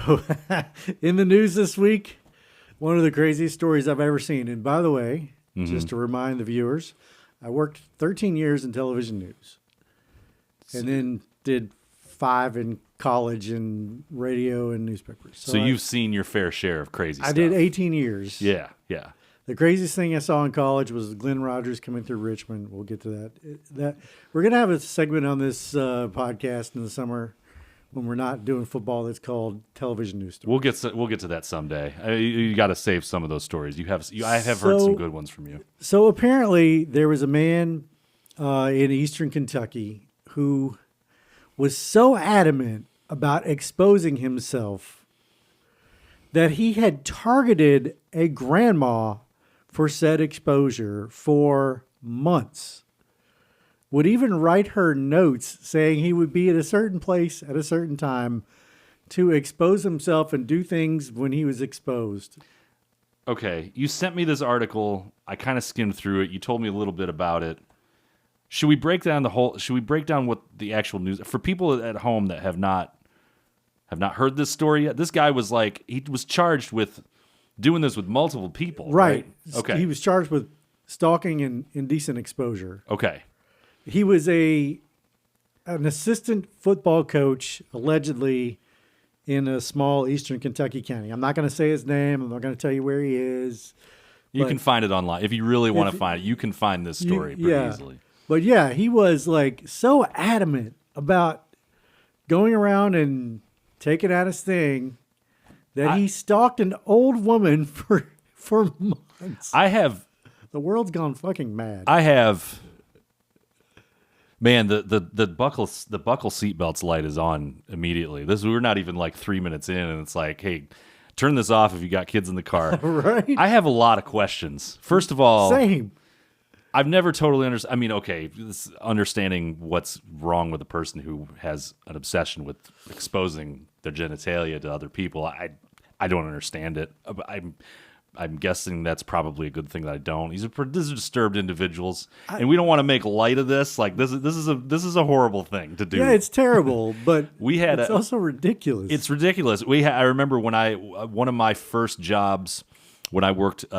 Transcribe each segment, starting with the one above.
So, in the news this week, one of the craziest stories I've ever seen. And by the way, just to remind the viewers, I worked 13 years in television news and then did 5 in college in radio and newspapers. So you've seen your fair share of crazy stuff. I did 18 years. Yeah. The craziest thing I saw in college was Glenn Rogers coming through Richmond. We'll get to that. We're going to have a segment on this podcast in the summer when we're not doing football that's called television news stories. We'll get to that someday. You got to save some of those stories. I have heard some good ones from you. So apparently there was a man in eastern Kentucky who was so adamant about exposing himself that he had targeted a grandma for said exposure for months. Would even write her notes saying he would be at a certain place at a certain time to expose himself and do things when he was exposed. Okay, you sent me this article. I kind of skimmed through it. You told me a little bit about it. Should we break down what the actual news for people at home that have not heard this story yet? This guy was he was charged with doing this with multiple people, right? Okay. He was charged with stalking and indecent exposure. Okay. He was an assistant football coach, allegedly, in a small eastern Kentucky county. I'm not going to say his name. I'm not going to tell you where he is. You can find it online. If you really want to find it, you can find this story pretty easily. But yeah, he was so adamant about going around and taking out his thing that he stalked an old woman for months. The world's gone fucking mad. Man, the buckle seatbelts light is on immediately. We're not even 3 minutes in, and it's like, hey, turn this off if you got kids in the car. Right? I have a lot of questions. First of all, same. I've never totally understood. I mean, okay, understanding what's wrong with a person who has an obsession with exposing their genitalia to other people, I don't understand it. I'm guessing that's probably a good thing that I don't. These are disturbed individuals, and we don't want to make light of this. This is a horrible thing to do. Yeah, it's terrible, but it's also ridiculous. It's ridiculous. I remember when one of my first jobs when I worked at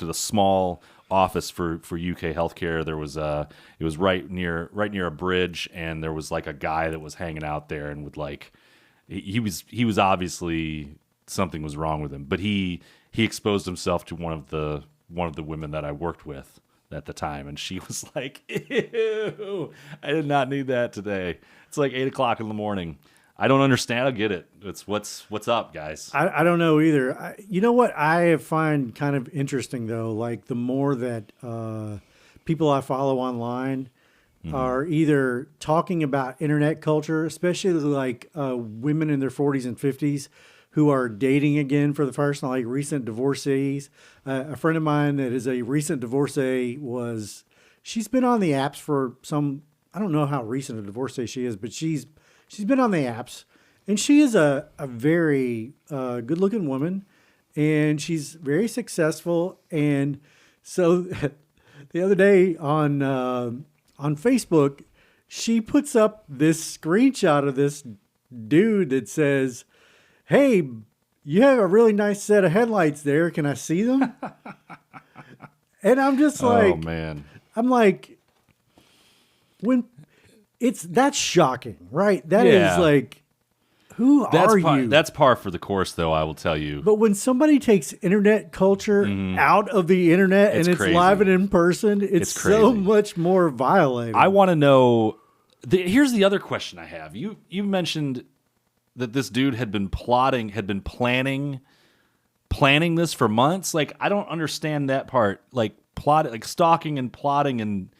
a small office for UK healthcare. There was it was right near a bridge, and there was a guy that was hanging out there, and he was obviously something was wrong with him, but he exposed himself to one of the women that I worked with at the time, and she was like, "Ew, I did not need that today." It's 8:00 in the morning. I don't understand. I get it. It's what's up, guys. I don't know either. You know what I find kind of interesting though, the more that people I follow online are either talking about internet culture, especially women in their 40s and 50s. Who are dating again for the first time, recent divorcees. A friend of mine that is a recent divorcee she's been on the apps for I don't know how recent a divorcee she is, but she's been on the apps, and she is a very good-looking woman, and she's very successful. And so the other day on Facebook, she puts up this screenshot of this dude that says, "Hey, you have a really nice set of headlights there. Can I see them?" And I'm just oh man, I'm that's shocking, right? That is who are you? That's par for the course, though, I will tell you. But when somebody takes internet culture out of the internet and it's crazy. Live and in person, it's so much more violating. I want to know. Here's the other question I have. You mentioned that this dude had been planning this for months. I don't understand that part. Stalking and plotting and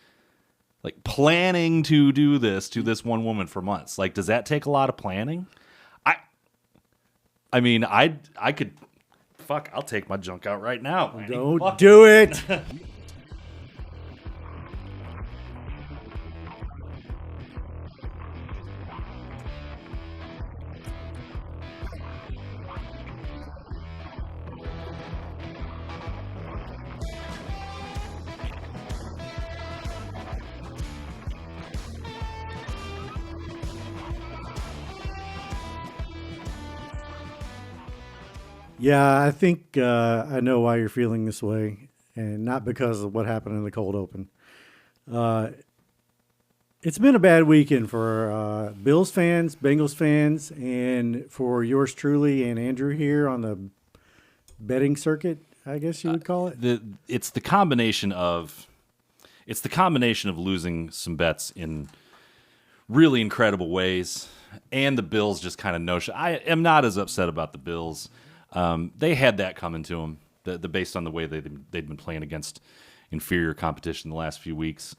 planning to do this to this one woman for months. Does that take a lot of planning? I mean, I could, I'll take my junk out right now. Don't do it. Yeah, I think I know why you're feeling this way, and not because of what happened in the cold open. Uh, it's been a bad weekend for Bills fans, Bengals fans, and for yours truly and Andrew here on the betting circuit, I guess you would call it. It's the combination of losing some bets in really incredible ways, and the Bills just kind of notion. I am not as upset about the Bills. They had that coming to them, the based on the way they'd been playing against inferior competition the last few weeks.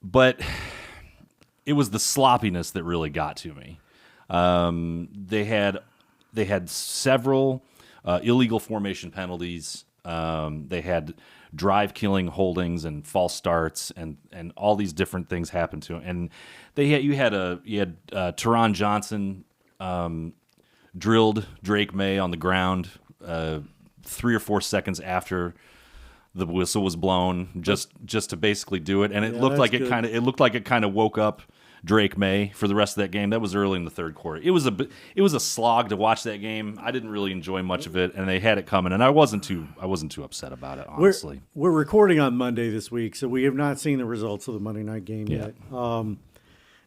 But it was the sloppiness that really got to me. They had several illegal formation penalties. They had drive-killing holdings and false starts, and all these different things happened to them. And you had Teron Johnson drilled Drake May on the ground 3 or 4 seconds after the whistle was blown, just to basically do it, and it looked like it kind of woke up Drake May for the rest of that game. That was early in the third quarter. It was a slog to watch that game. I didn't really enjoy much of it, and they had it coming, and I wasn't too upset about it, honestly. We're recording on Monday this week, so we have not seen the results of the Monday night game yet.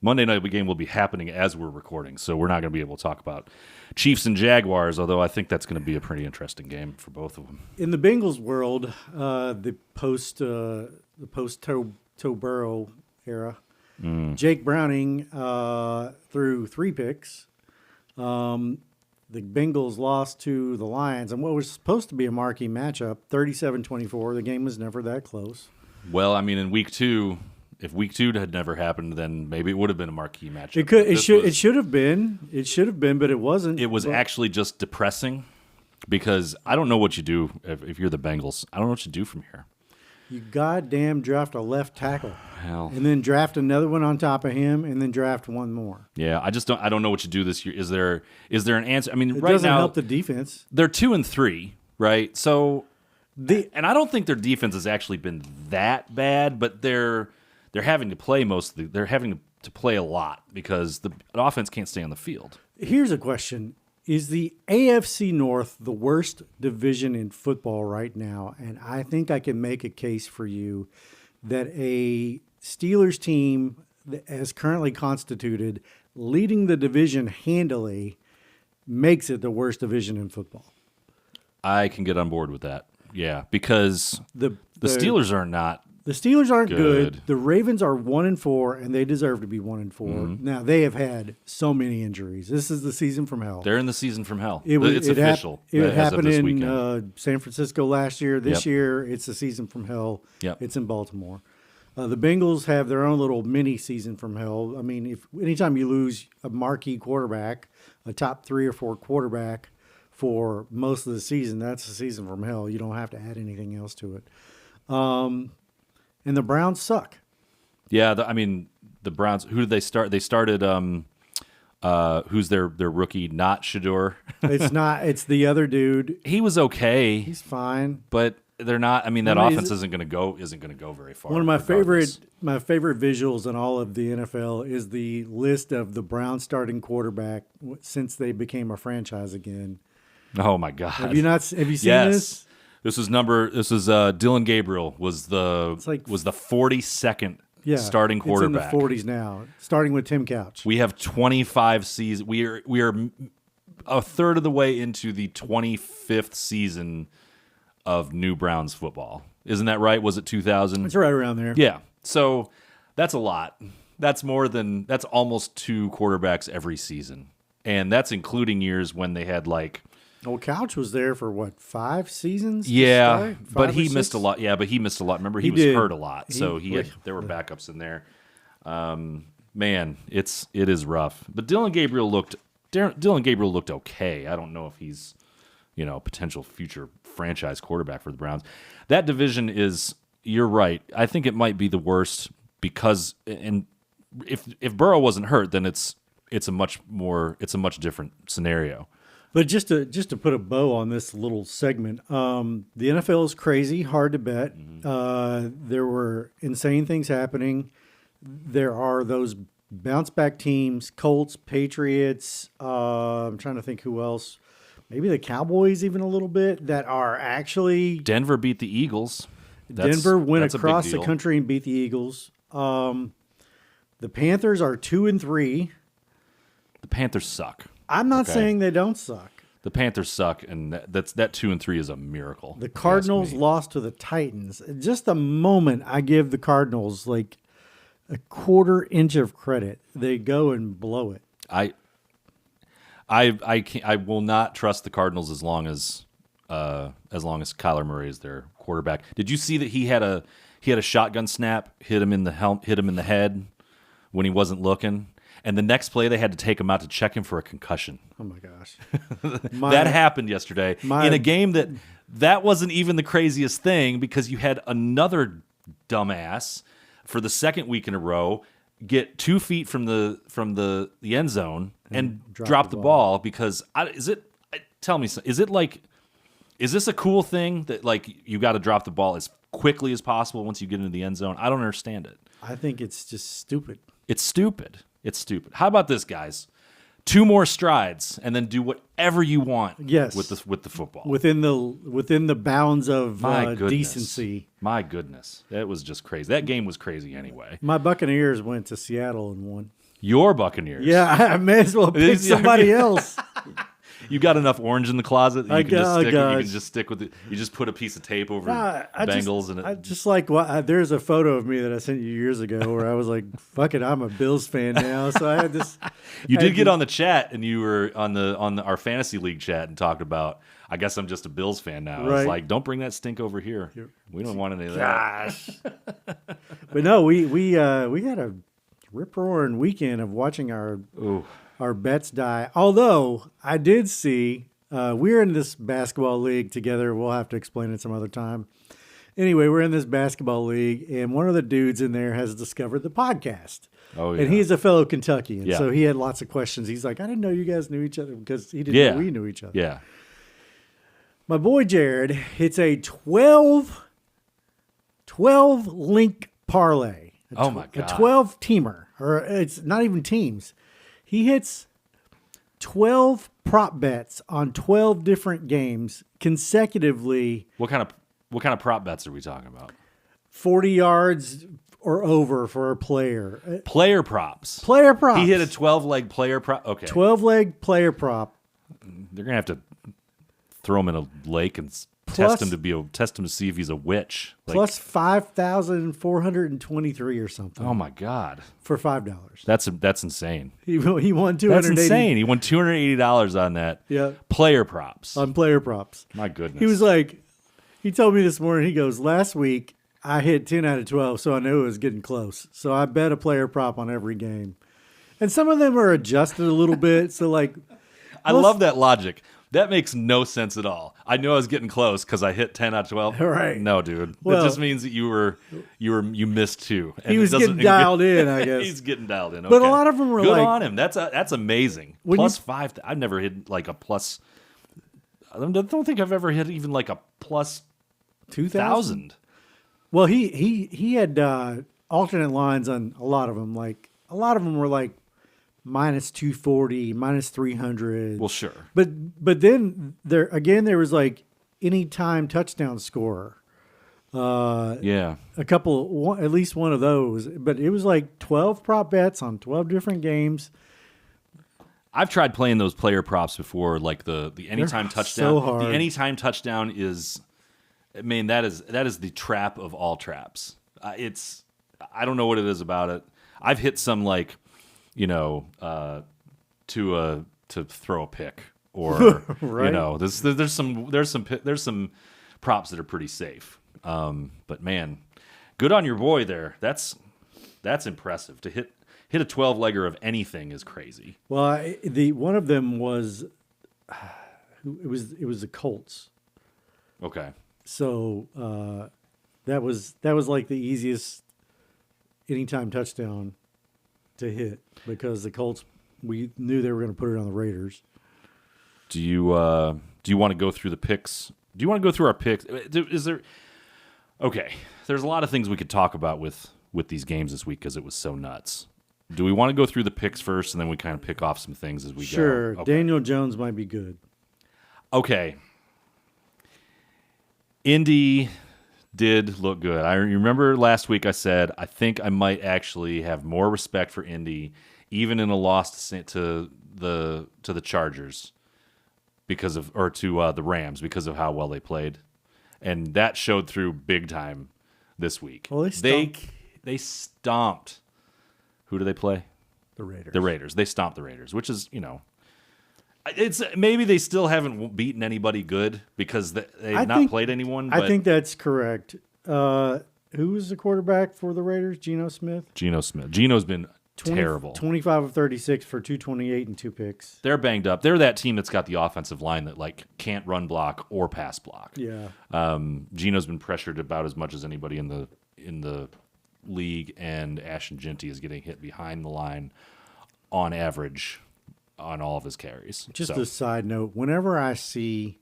Monday night game will be happening as we're recording, so we're not going to be able to talk about Chiefs and Jaguars, although I think that's going to be a pretty interesting game for both of them. In the Bengals world, the post Toe Burrow era, Jake Browning threw 3 picks. The Bengals lost to the Lions, and what was supposed to be a marquee matchup, 37-24. The game was never that close. Well, I mean, in week 2. If week 2 had never happened, then maybe it would have been a marquee matchup. It should have been, but it wasn't. It was actually just depressing because I don't know what you do if you're the Bengals. I don't know what you do from here. You goddamn draft a left tackle, hell, and then draft another one on top of him, and then draft one more. Yeah, I don't know what you do this year. Is there an answer? I mean, it right doesn't now help the defense. They're 2-3, right? So, and I don't think their defense has actually been that bad, but they're having to play they're having to play a lot because the offense can't stay on the field. Here's a question. Is the AFC North the worst division in football right now? And I think I can make a case for you that a Steelers team as currently constituted, leading the division handily, makes it the worst division in football. I can get on board with that. Yeah, because the Steelers are not. The Steelers aren't good. The Ravens are 1-4, and they deserve to be 1-4. Mm-hmm. Now they have had so many injuries. This is the season from hell. They're in the season from hell. It's official. It happened in San Francisco last year. This year, it's the season from hell. Yep. It's in Baltimore. The Bengals have their own little mini season from hell. I mean, anytime you lose a marquee quarterback, a top 3 or 4 quarterback for most of the season, that's the season from hell. You don't have to add anything else to it. And the Browns suck. Yeah, the Browns. Who did they start? They started. Who's their rookie? Not Shador. It's not. It's the other dude. He was okay. He's fine, but they're not. I mean, that offense isn't going to go very far. One of my favorite visuals in all of the NFL is the list of the Browns starting quarterback since they became a franchise again. Oh my God! Have you seen this? This is Dylan Gabriel was the 42nd starting quarterback. It's in the 40s now, starting with Tim Couch. We have 25 seasons. We are a third of the way into the 25th season of new Browns football. Isn't that right? Was it 2000? It's right around there. Yeah. So that's a lot. That's almost 2 quarterbacks every season. And that's including years when they had Well, Couch was there for 5 seasons? Yeah, but he missed a lot. Yeah, but he missed a lot. Remember, he was hurt a lot, so there were backups in there. Man, it is rough. But Dylan Gabriel looked okay. I don't know if he's potential future franchise quarterback for the Browns. That division is. You're right. I think it might be the worst because if Burrow wasn't hurt, then it's a much different scenario. But just to put a bow on this little segment, the NFL is crazy, hard to bet. Mm-hmm. There were insane things happening. There are those bounce back teams, Colts, Patriots. I'm trying to think who else. maybe the Cowboys even a little bit, that are actually Denver beat the Eagles. Denver went that's a big across the deal. country and beat the Eagles. The Panthers are 2-3. The Panthers suck. I'm not Okay. saying they don't suck. The Panthers suck, and that 2-3 is a miracle. The if you ask Cardinals me. lost to the Titans. Just the moment I give the Cardinals like a quarter inch of credit, they go and blow it. I can't, I will not trust the Cardinals as long as Kyler Murray is their quarterback. Did you see that he had a shotgun snap, hit him in the head when he wasn't looking, and the next play they had to take him out to check him for a concussion. Oh my gosh. That happened yesterday in a game that wasn't even the craziest thing, because you had another dumbass for the second week in a row get 2 feet from the end zone and drop the ball because tell me, is this a cool thing that like you got to drop the ball as quickly as possible once you get into the end zone? I don't understand it. I think it's just stupid. It's stupid. How about this, guys? 2 more strides and then do whatever you want. Yes. with the football Within the bounds of My goodness. decency. My goodness, that was just crazy. That game was crazy anyway. My Buccaneers went to Seattle and won. Your Buccaneers. Yeah, I may as well pick somebody else. You got enough orange in the closet that you gosh. can just stick with it. You just put a piece of tape over I Bengals there's a photo of me that I sent you years ago where I was like, "Fuck it, I'm a Bills fan now." So I had this. You did get on the chat, and you were on our fantasy league chat and talked about, I guess I'm just a Bills fan now. I was Right. like, don't bring that stink over here. We don't want any of that. Gosh. But no, we had a rip roaring weekend of watching our bets die. Although I did see we're in this basketball league together. We'll have to explain it some other time. Anyway, we're in this basketball league, and one of the dudes in there has discovered the podcast. Oh, yeah. And he's a fellow Kentuckian, Yeah. so he had lots of questions. He's like, I didn't know you guys knew each other, because he didn't know we knew each other. Yeah. My boy Jared hits a 12 link parlay. Oh, my God. A 12 teamer, or it's not even teams. He hits 12 prop bets on 12 different games consecutively. What kind of prop bets are we talking about? 40 yards or over for a player. Player props. Player props. He hit a 12-leg player prop. Okay. 12-leg player prop. They're gonna have to throw him in a lake and Plus- test him to see if he's a witch. Like, Plus 5,423 or something. oh my God, For $5. that's insane. He won 280. That's insane. He won $280 on that. Yeah. Player props. On player props. My goodness. He was like, he told me this morning, he goes, last week I hit 10 out of 12, so I knew it was getting close. So I bet a player prop on every game. And some of them are adjusted a little bit. So like, I love that logic. That makes no sense at all. I knew I was getting close because I hit 10 out of 12. Right. No, dude. Well- that just means that you missed 2. And he it was doesn't- getting dialed in, I guess. He's getting dialed in. But a Okay. lot of them were good like- on him. That's amazing. When Plus you- 5. I've never hit like a plus. I don't think I've ever hit even like a plus 2,000. Well, he had alternate lines on a lot of them. Like a lot of them were like minus 240, minus 300. Well, sure. But then there was like anytime touchdown scorer. Yeah. At least one of those. But it was like 12 prop bets on 12 different games. I've tried playing those player props before, like the anytime They're touchdown. so hard. The anytime touchdown is, I mean, that is the trap of all traps. I don't know what it is about it. I've hit some like, to throw a pick or Right. there's some props that are pretty safe. But man, good on your boy there. That's impressive to hit a 12-legger of anything is crazy. Well, the one of them was it was the Colts. Okay. So that was like the easiest anytime touchdown to hit because the Colts, we knew they were going to put it on the Raiders. Do you want to go through the picks? Do you want to go through our picks? Is there? Okay, there's a lot of things we could talk about with these games this week because it was so nuts. Do we want to go through the picks first and then we kind of pick off some things as we Sure, go? Okay. Daniel Jones might be good. Okay. Indy did look good. I remember last week I said I think I might actually have more respect for Indy, even in a loss to the Chargers because of the Rams because of how well they played, and that showed through big time this week. Well, they stomped. Who do they play? The Raiders. The Raiders. They stomped the Raiders, which is it's maybe they still haven't beaten anybody good because they've not played anyone. But I think that's correct. Who was the quarterback for the Raiders? Geno Smith? Geno Smith. Geno's been terrible. 25 of 36 for 228 and 2 picks. They're banged up. They're that team that's got the offensive line that can't run block or pass block. Yeah. Geno's been pressured about as much as anybody in the league, and Ashton Jeanty is getting hit behind the line on average on all of his carries. Just a side note, whenever I see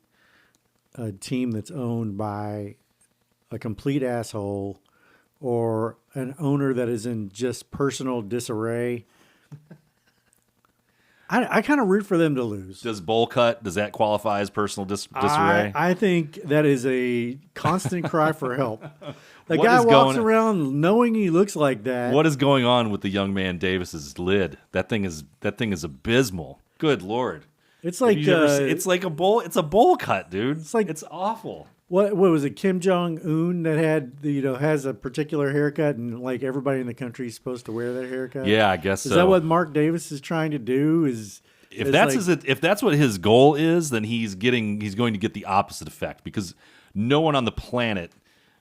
a team that's owned by a complete asshole or an owner that is in just personal disarray, I kind of root for them to lose. Does bowl cut, does that qualify as personal disarray? I think that is a constant cry for help. The What guy is walks going- around knowing he looks like that. What is going on with the young man Davis's lid? That thing is abysmal. Good Lord. It's like It's like a bowl. It's a bowl cut, dude. It's awful. what was it? Kim Jong Un that had has a particular haircut, and like everybody in the country is supposed to wear that haircut. Yeah, I guess so. Is that what Mark Davis is trying to do? If that's what his goal is, then he's going to get the opposite effect, because no one on the planet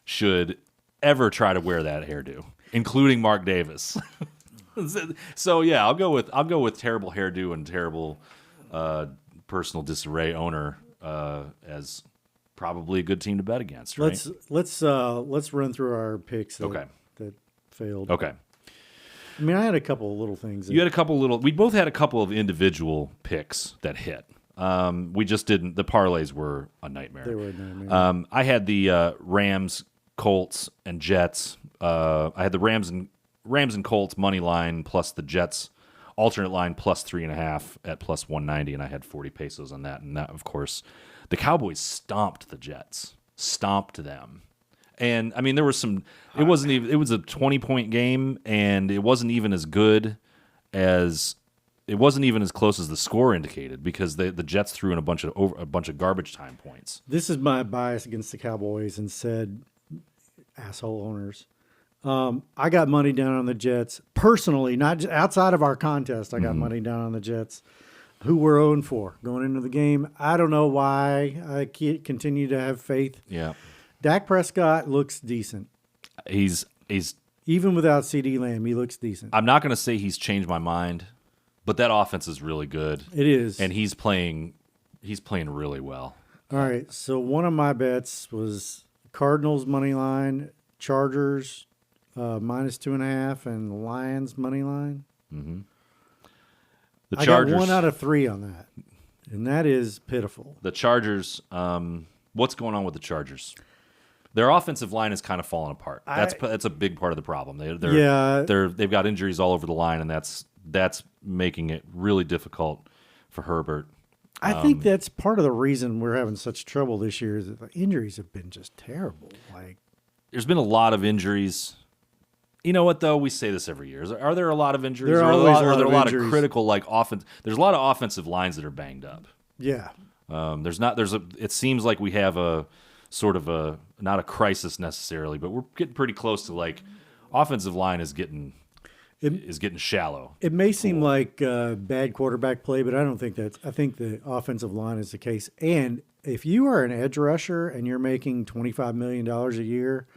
should ever try to wear that hairdo, including Mark Davis. So yeah, I'll go with terrible hairdo and terrible personal disarray owner as probably a good team to bet against. Right? Let's run through our picks that failed. Okay. I mean, I had a couple of little things. We both had a couple of individual picks that hit. We just didn't. The parlays were a nightmare. They were a nightmare. I had the Rams, Colts, and Jets. I had the Rams and Colts money line plus the Jets alternate line plus 3.5 at plus 190, and I had 40 pesos on that. And that, of course, the Cowboys stomped the Jets, stomped them. And I mean, there was some. It wasn't even. It was a 20-point game, and it wasn't even as good as. It wasn't even as close as the score indicated, because the Jets threw in a bunch of garbage time points. This is my bias against the Cowboys and said, asshole owners. I got money down on the Jets personally, not just outside of our contest. I got money down on the Jets, who were 0-4 going into the game. I don't know why. I continue to have faith. Yeah, Dak Prescott looks decent. He's Even without CD Lamb, he looks decent. I'm not going to say he's changed my mind, but that offense is really good. It is, and he's playing really well. All right, so one of my bets was Cardinals money line, Chargers minus 2.5, and Lions money line. Mm-hmm. I got 1 out of 3 on that, and that is pitiful. The Chargers. What's going on with the Chargers? Their offensive line is kind of falling apart. That's a big part of the problem. They've got injuries all over the line, and that's making it really difficult for Herbert. I think that's part of the reason we're having such trouble this year, is that the injuries have been just terrible. There's been a lot of injuries. You know what, though? We say this every year. Are there a lot of injuries? There are always a lot of critical offense? There's a lot of offensive lines that are banged up. Yeah. It seems like we have a sort of not a crisis necessarily, but we're getting pretty close to offensive line is getting shallow. It may seem like bad quarterback play, but I don't think that's. I think the offensive line is the case. And if you are an edge rusher and you're making $25 million a year,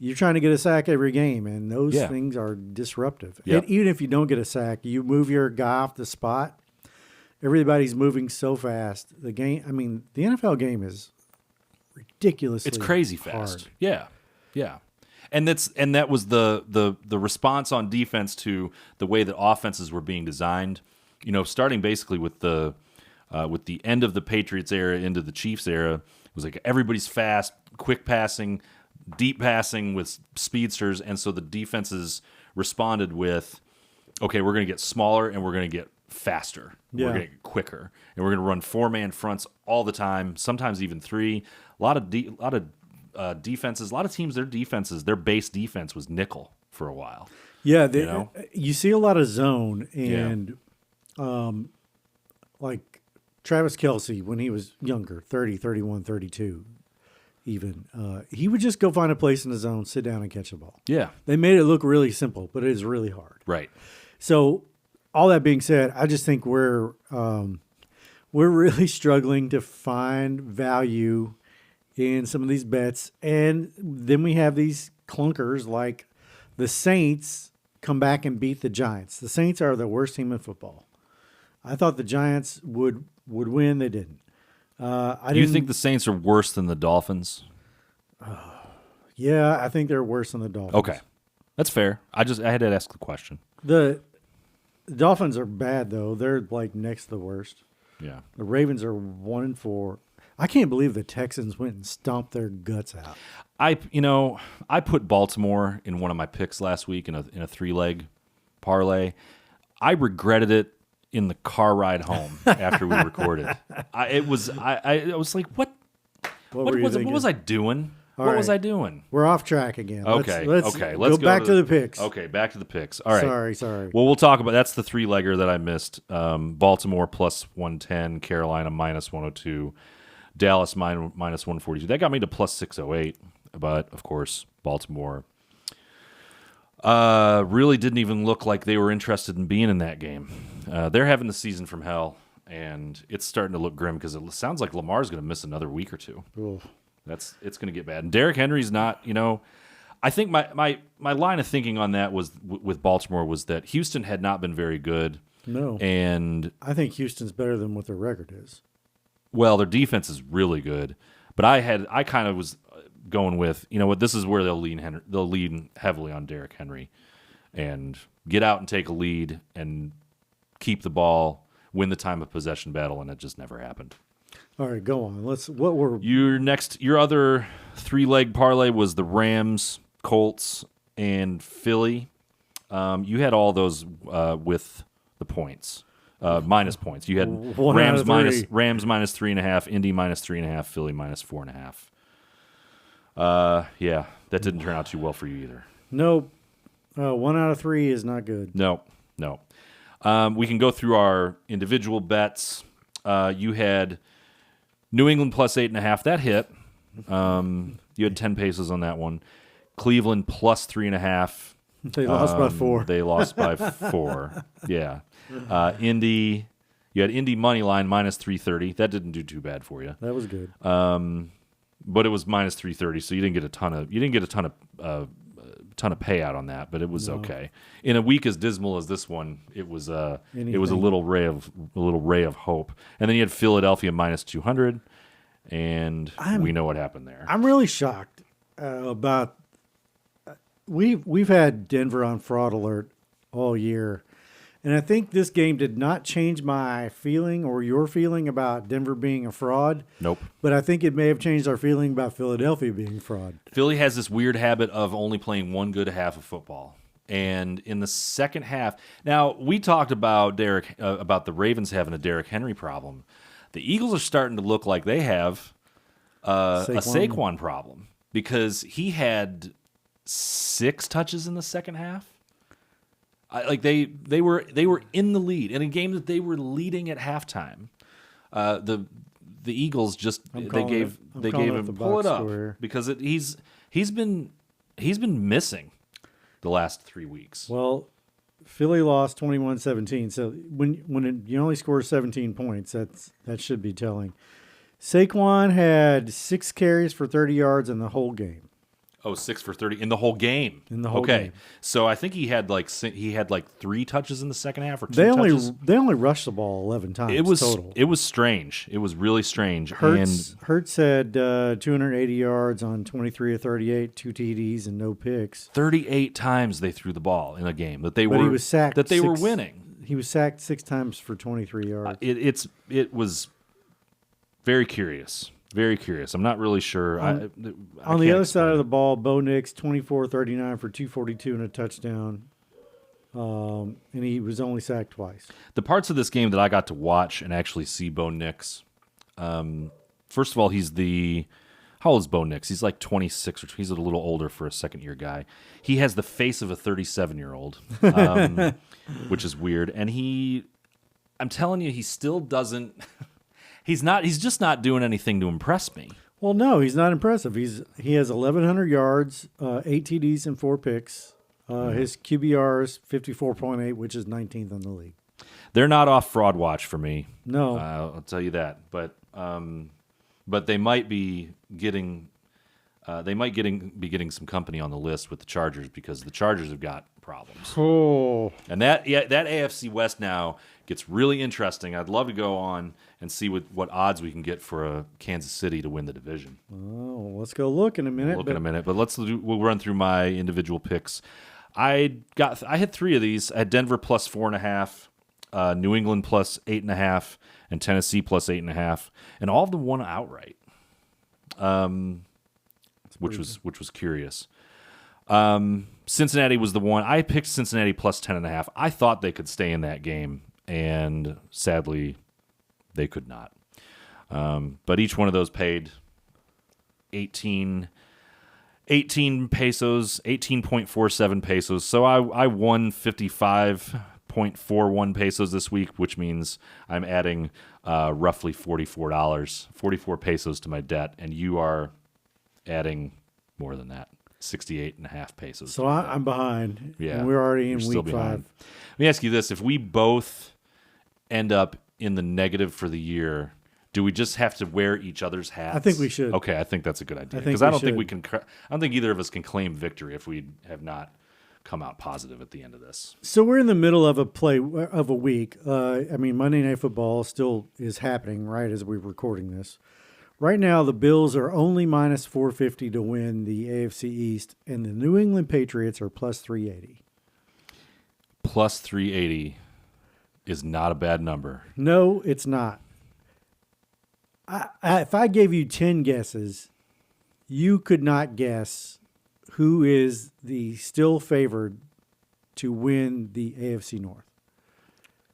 you're trying to get a sack every game, and those things are disruptive. Yep. And even if you don't get a sack, you move your guy off the spot. Everybody's moving so fast. The NFL game is ridiculously. It's crazy fast. Hard. Yeah. And that was the response on defense to the way that offenses were being designed. Starting basically with the end of the Patriots era into the Chiefs era, it was like everybody's fast, quick passing, deep passing with speedsters, and so the defenses responded with, okay, we're going to get smaller and we're going to get faster. Yeah. We're going to get quicker, and we're going to run 4-man fronts all the time. Sometimes even 3. A lot of defenses. A lot of teams, their base defense was nickel for a while. Yeah, You see a lot of zone, and like Travis Kelce when he was younger, 30, 31, 32 even, he would just go find a place in the zone, sit down and catch the ball. Yeah. They made it look really simple, but it is really hard. Right. So all that being said, I just think we're really struggling to find value in some of these bets. And then we have these clunkers like the Saints come back and beat the Giants. The Saints are the worst team in football. I thought the Giants would win. They didn't. Do you think the Saints are worse than the Dolphins? Yeah, I think they're worse than the Dolphins. Okay. That's fair. I had to ask the question. The Dolphins are bad, though. They're like next to the worst. Yeah. The Ravens are 1-4. I can't believe the Texans went and stomped their guts out. I put Baltimore in one of my picks last week in a 3-leg parlay. I regretted it in the car ride home after we recorded. I was like, what was I doing? What was I doing? We're off track again. Okay. Let's go back to the picks. Okay, back to the picks. All right. Sorry. Well, we'll talk about that's the 3-legger that I missed. Baltimore plus 110, Carolina minus 102, Dallas minus 142. That got me to plus 608. But of course, Baltimore really didn't even look like they were interested in being in that game. They're having the season from hell, and it's starting to look grim because it sounds like Lamar's going to miss another week or two. Oof. It's going to get bad. And Derrick Henry's not. I think my line of thinking on that was with Baltimore was that Houston had not been very good. No, and I think Houston's better than what their record is. Well, their defense is really good, but I kind of was going with, this is where they'll lean heavily on Derrick Henry and get out and take a lead and keep the ball, win the time of possession battle, and it just never happened. All right, go on. Your other 3-leg parlay was the Rams, Colts, and Philly. You had all those with the points. Minus points. You had Rams minus 3.5, Indy minus 3.5, Philly minus 4.5. Yeah, that didn't turn out too well for you either. Nope. 1 out of 3 is not good. No. We can go through our individual bets. You had New England plus 8.5. That hit. You had 10 pesos on that one. Cleveland plus 3.5. They lost by 4. They lost by 4. Yeah. Indy. You had Indy money line minus 330. That didn't do too bad for you. That was good. But it was minus 330, so you didn't get a ton of payout on that, but it was okay. In a week as dismal as this one, it was a little ray of hope. And then you had Philadelphia minus 200, and we know what happened there. I'm really shocked about. We've had Denver on fraud alert all year, and I think this game did not change my feeling or your feeling about Denver being a fraud. Nope. But I think it may have changed our feeling about Philadelphia being a fraud. Philly has this weird habit of only playing one good half of football. And in the second half, now we talked about about the Ravens having a Derrick Henry problem. The Eagles are starting to look like they have a Saquon problem because he had 6 touches in the second half. They were in the lead in a game that they were leading at halftime. The Eagles just they gave him pull it up because he's been missing the last 3 weeks. Well, Philly lost 21-17. So when you only score 17 points, that should be telling. Saquon had 6 carries for 30 yards in the whole game. Oh, 6 for 30 in the whole game. Game. So I think he had like 3 touches in the second half or 2 touches. They only rushed the ball 11 times total. It was strange. It was really strange. Hurts had 280 yards on 23 of 38, 2 TDs and no picks. 38 times they threw the ball in a game that he was sacked that they were winning. He was sacked 6 times for 23 yards. It was very curious. Very curious. I'm not really sure. On the other side of the ball, Bo Nix, 24-39 for 242 and a touchdown. and he was only sacked twice. The parts of this game that I got to watch and actually see Bo Nix. First of all, how old is Bo Nix? He's like 26, or he's a little older for a second-year guy. He has the face of a 37-year-old, which is weird. And I'm telling you, he still doesn't. He's just not doing anything to impress me. Well, no, he's not impressive. He has 1,100 yards, 8 TDs, and 4 picks. His QBR is 54.8, which is 19th in the league. They're not off fraud watch for me. No, I'll tell you that. But they might be getting be getting some company on the list with the Chargers, because the Chargers have got problems. Oh, And that AFC West now gets really interesting. I'd love to go on and see what odds we can get for Kansas City to win the division. oh, let's go look in a minute. But we'll run through my individual picks. I had 3 of these. I had Denver plus 4.5, New England plus 8.5, and Tennessee plus 8.5, and all of them won outright. Which was curious. Cincinnati was the one. I picked Cincinnati plus 10.5. I thought they could stay in that game, and sadly, they could not. But each one of those paid 18 pesos, 18.47 pesos. So I won 55.41 pesos this week, which means I'm adding roughly $44, 44 pesos to my debt, and you are adding more than that, 68.5 pesos. So I'm behind. Yeah, and we're already in still week behind. 5. Let me ask you this: if we both end up in the negative for the year, do we just have to wear each other's hats? I think we should. Okay, I think that's a good idea, think because we I don't think should. we can. I don't think either of us can claim victory if we have not come out positive at the end of this. So we're in the middle of a week. Monday Night Football still is happening right as we're recording this. Right now, the Bills are only minus 450 to win the AFC East, and the New England Patriots are plus 380. Plus 380 is not a bad number. No, it's not. If I gave you 10 guesses, you could not guess who is the still favored to win the AFC North.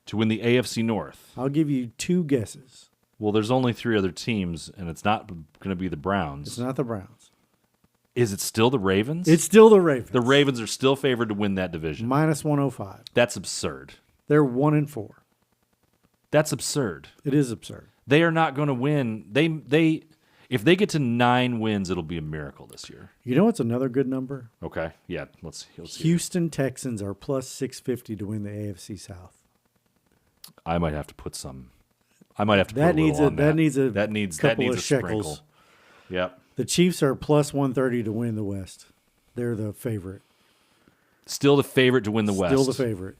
To win the AFC North. I'll give you 2 guesses. Well, there's only 3 other teams, and it's not going to be the Browns. It's not the Browns. Is it still the Ravens? It's still the Ravens. The Ravens are still favored to win that division. Minus 105. That's absurd. They're 1-4. That's absurd. It is absurd. They are not going to win. They if they get to 9 wins, it'll be a miracle this year. You know what's another good number? Okay, yeah. Let's hear it. Houston Texans are plus 650 to win the AFC South. I might have to put some. I might have to That put a needs little a on that needs a that needs couple a of shekels. sprinkle. Yep. The Chiefs are plus 130 to win the West. They're the favorite. Still the favorite to win the West. Still the favorite.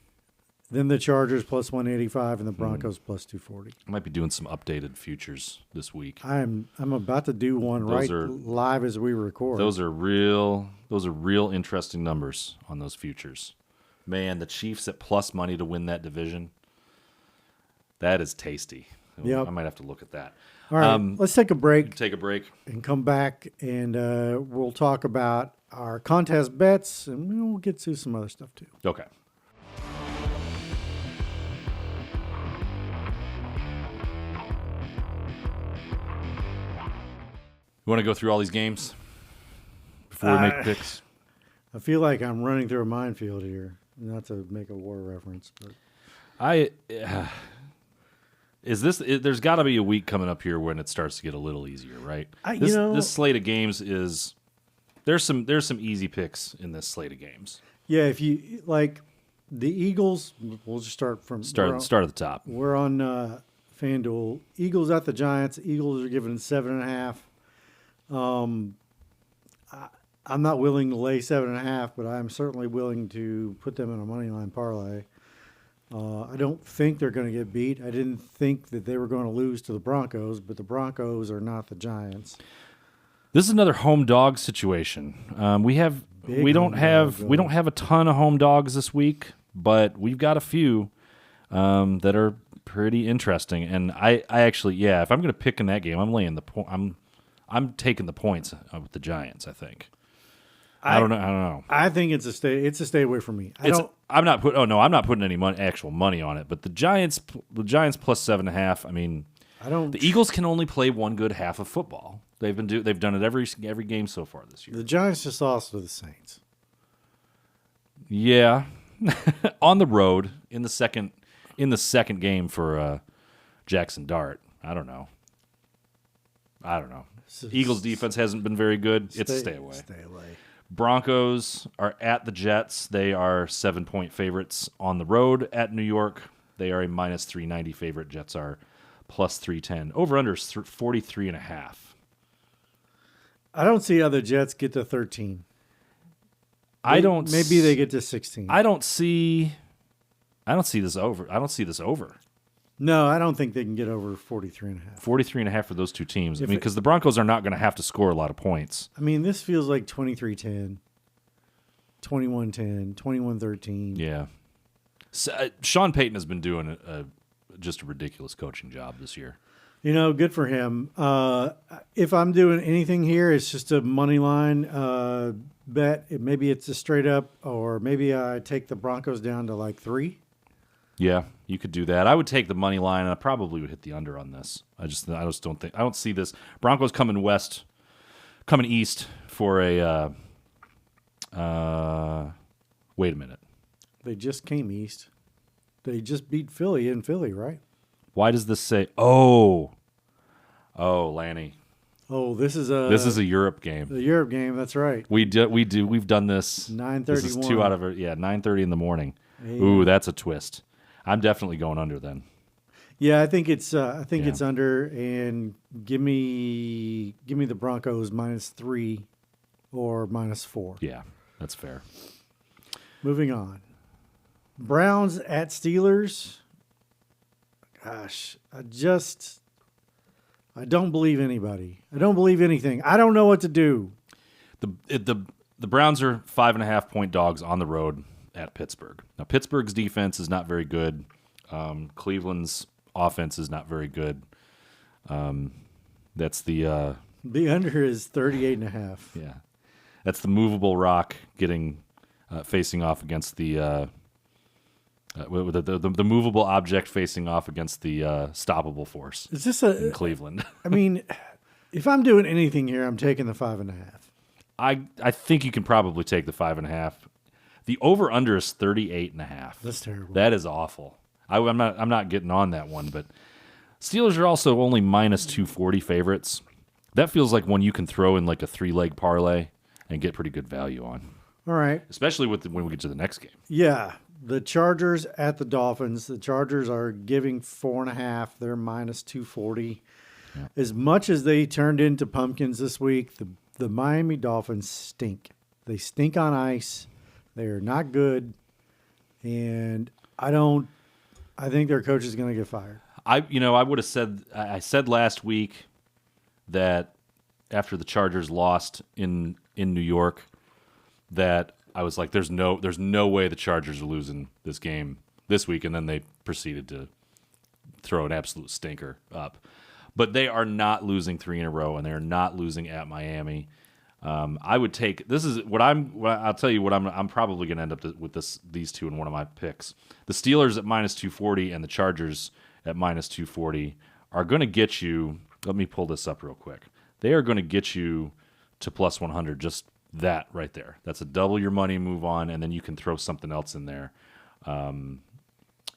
Then the Chargers plus 185 and the Broncos plus 240. I might be doing some updated futures this week. I'm about to do one live as we record. Those are real interesting numbers on those futures. Man, the Chiefs at plus money to win that division. That is tasty. Yep. I might have to look at that. All right, let's take a break Take a break. and come back, and we'll talk about our contest bets, and we'll get to some other stuff too. Okay. You want to go through all these games before we make picks? I feel like I'm running through a minefield here, not to make a war reference, but There's got to be a week coming up here when it starts to get a little easier, right? This slate of games is there's some easy picks in this slate of games. yeah, if you like the Eagles, we'll just start at the top. We're on FanDuel. Eagles at the Giants. Eagles are given 7.5. I'm not willing to lay 7.5, but I'm certainly willing to put them in a money line parlay. I don't think they're going to get beat. I didn't think that they were going to lose to the Broncos, but the Broncos are not the Giants. This is another home dog situation. We don't have a ton of home dogs this week, but we've got a few that are pretty interesting. And I actually, if I'm going to pick in that game, I'm laying I'm taking the points with the Giants, I think. I don't know. I don't know. I think it's a stay away from me. I'm not putting any actual money on it. But the Giants plus 7.5. I mean, the Eagles can only play one good half of football. They've done it every game so far this year. The Giants just lost to the Saints. Yeah, on the road in the second game for Jackson Dart. I don't know. Eagles defense hasn't been very good. Stay away. Stay away. Broncos are at the Jets. They are 7-point favorites on the road at New York. They are a minus 390 favorite. Jets are plus 310. Over under is 43.5. I don't see how the Jets get to 13. Maybe they get to 16. I don't see this over. No, I don't think they can get over 43.5. 43.5 for those two teams. Because the Broncos are not going to have to score a lot of points. I mean, this feels like 23-10, 21-10, 21-13. Yeah. Sean Payton has been doing just a ridiculous coaching job this year. Good for him. If I'm doing anything here, it's just a money line bet. Maybe it's a straight up, or maybe I take the Broncos down to like 3. Yeah, you could do that. I would take the money line, and I probably would hit the under on this. I don't see this. Broncos coming east for a. Wait a minute. They just came east. They just beat Philly in Philly, right? Why does this say? Oh, Lanny. Oh, this is a Europe game. The Europe game. That's right. We've done this. 9:31. This is 2 out of 9:30 in the morning. Yeah. Ooh, that's a twist. I'm definitely going under then. Yeah, I think it's under, and give me the Broncos -3 or -4. Yeah, that's fair. Moving on. Browns at Steelers. Gosh, I don't believe anybody. I don't believe anything. I don't know what to do. The Browns are 5.5-point dogs on the road at Pittsburgh. Now, Pittsburgh's defense is not very good. Cleveland's offense is not very good. That's the under is 38.5. Yeah, that's the movable rock getting facing off against the movable object facing off against the stoppable force. Is this in Cleveland? I mean, if I'm doing anything here, I'm taking the 5.5. I think you can probably take the 5.5. The over under is 38.5. That's terrible. That is awful. I'm not getting on that one. But Steelers are also only minus 240 favorites. That feels like one you can throw in like a 3-leg parlay and get pretty good value on. All right, especially when we get to the next game. Yeah, the Chargers at the Dolphins. The Chargers are giving 4.5. They're minus 240. Yeah. As much as they turned into pumpkins this week, the Miami Dolphins stink. They stink on ice. They are not good, and I think their coach is going to get fired. I would have said. I said last week that after the Chargers lost in New York, that I was like, "There's no way the Chargers are losing this game this week," and then they proceeded to throw an absolute stinker up. But they are not losing 3 in a row, and they are not losing at Miami. I would take. This is what I'll tell you what I'm probably going to end up with these two in one of my picks. The Steelers at minus 240 and the Chargers at minus 240 are going to get you. Let me pull this up real quick. They are going to get you to plus 100. Just that right there. That's a double your money move on, and then you can throw something else in there.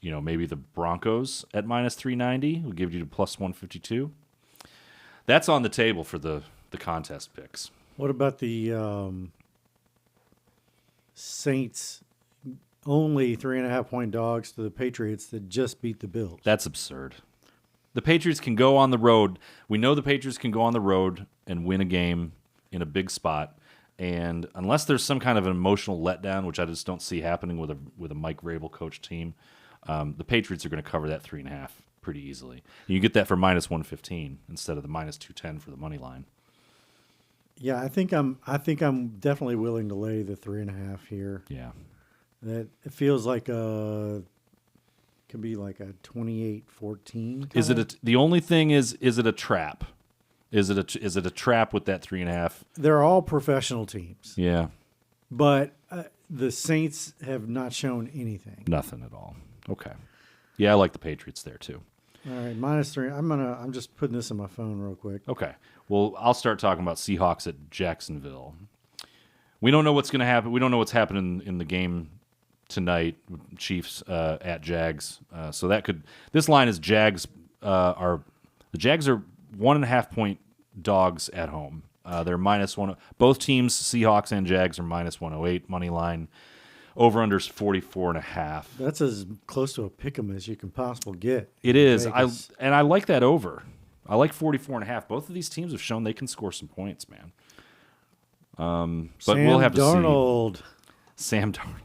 Maybe the Broncos at minus 390 will give you to plus 152. That's on the table for the contest picks. What about the Saints only 3.5-point dogs to the Patriots that just beat the Bills? That's absurd. The Patriots can go on the road. We know the Patriots can go on the road and win a game in a big spot. And unless there's some kind of an emotional letdown, which I just don't see happening with a Mike Vrabel coach team, the Patriots are going to cover that 3.5 pretty easily. And you get that for minus 115 instead of the minus 210 for the money line. Yeah, I think I'm definitely willing to lay the 3.5 here. Yeah, that it feels like could be like a 28-14. Is it the only thing is it a trap? Is it a trap with that 3.5? They're all professional teams. Yeah. but the Saints have not shown anything. Nothing at all. Okay. Yeah, I like the Patriots there too. All right, -3. I'm just putting this in my phone real quick. Okay. Well, I'll start talking about Seahawks at Jacksonville. We don't know what's going to happen. We don't know what's happening in the game tonight. Chiefs at Jags. So that could. This line is Jags the Jags are 1.5 point dogs at home. They're -1. Both teams, Seahawks and Jags, are -108 money line. Over unders 44.5. That's as close to a pick 'em as you can possibly get. It is. Vegas. I like that over. I like 44.5. Both of these teams have shown they can score some points, man. But we'll have to Darnold. see. Sam Darnold.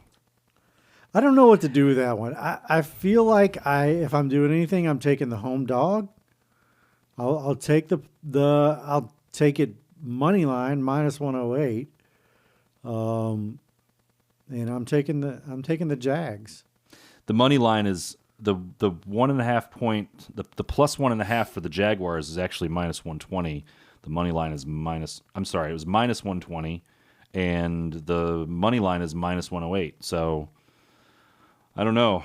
I don't know what to do with that one. I feel like if I'm doing anything, I'm taking the home dog. I'll take I'll take it money line -108. And I'm taking the Jags. The money line is the 1.5 point. The plus 1.5 for the Jaguars is actually -120. The money line is it was -120, and the money line is -108. So I don't know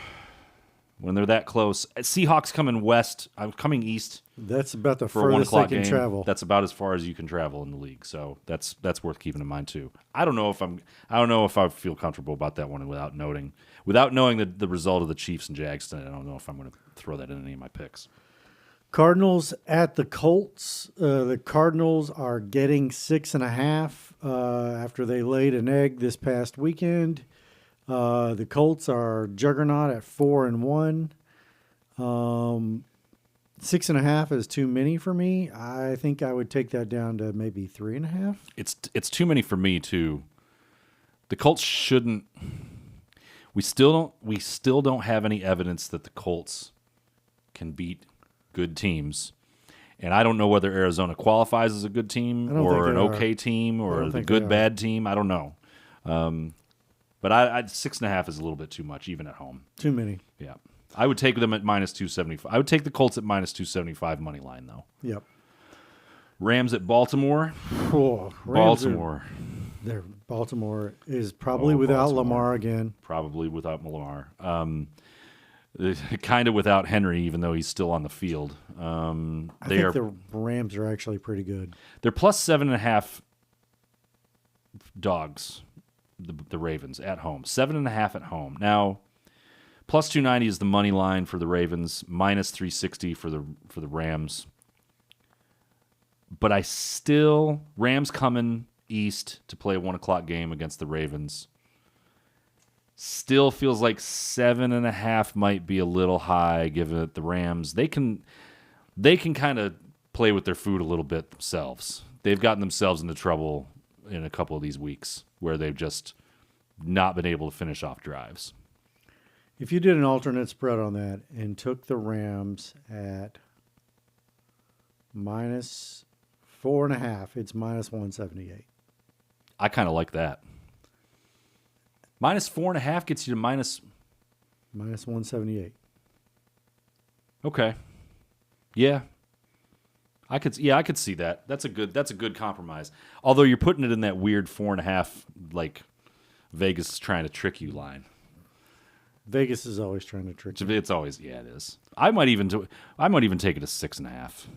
when they're that close. Seahawks coming west. I'm coming east. That's about the For a 1 furthest they o'clock can game. travel. That's about as far as you can travel in the league. So that's worth keeping in mind too. I don't know if I feel comfortable about that one without knowing the result of the Chiefs and Jags tonight. I don't know if I'm going to throw that in any of my picks. Cardinals at the Colts. The Cardinals are getting 6.5 after they laid an egg this past weekend. The Colts are juggernaut at 4-1. 6.5 is too many for me. I think I would take that down to maybe 3.5. It's too many for me too. The Colts shouldn't. We still don't have any evidence that the Colts can beat good teams. And I don't know whether Arizona qualifies as a good team or an okay team or the good bad team. I don't know. But 6.5 is a little bit too much, even at home. Too many. Yeah. I would take them at -275. I would take the Colts at -275 money line, though. Yep. Rams at Baltimore. Oh, Baltimore. Baltimore is probably without Lamar again. Probably without Lamar. Kind of without Henry, even though he's still on the field. I think the Rams are actually pretty good. They're +7.5 dogs, the Ravens, at home. 7.5 at home. Now, +290 is the money line for the Ravens, -360 for the Rams. But Rams coming east to play a 1 o'clock game against the Ravens. Still feels like 7.5 might be a little high, given that the Rams they can kind of play with their food a little bit themselves. They've gotten themselves into trouble in a couple of these weeks where they've just not been able to finish off drives. If you did an alternate spread on that and took the Rams at -4.5, it's -178. I kind of like that. -4.5 gets you to -178. Okay. Yeah. I could see that. That's a good compromise. Although you're putting it in that weird 4.5, like Vegas is trying to trick you line. Vegas is always trying to trick you. It's always, yeah, it is. I might even take it to 6.5.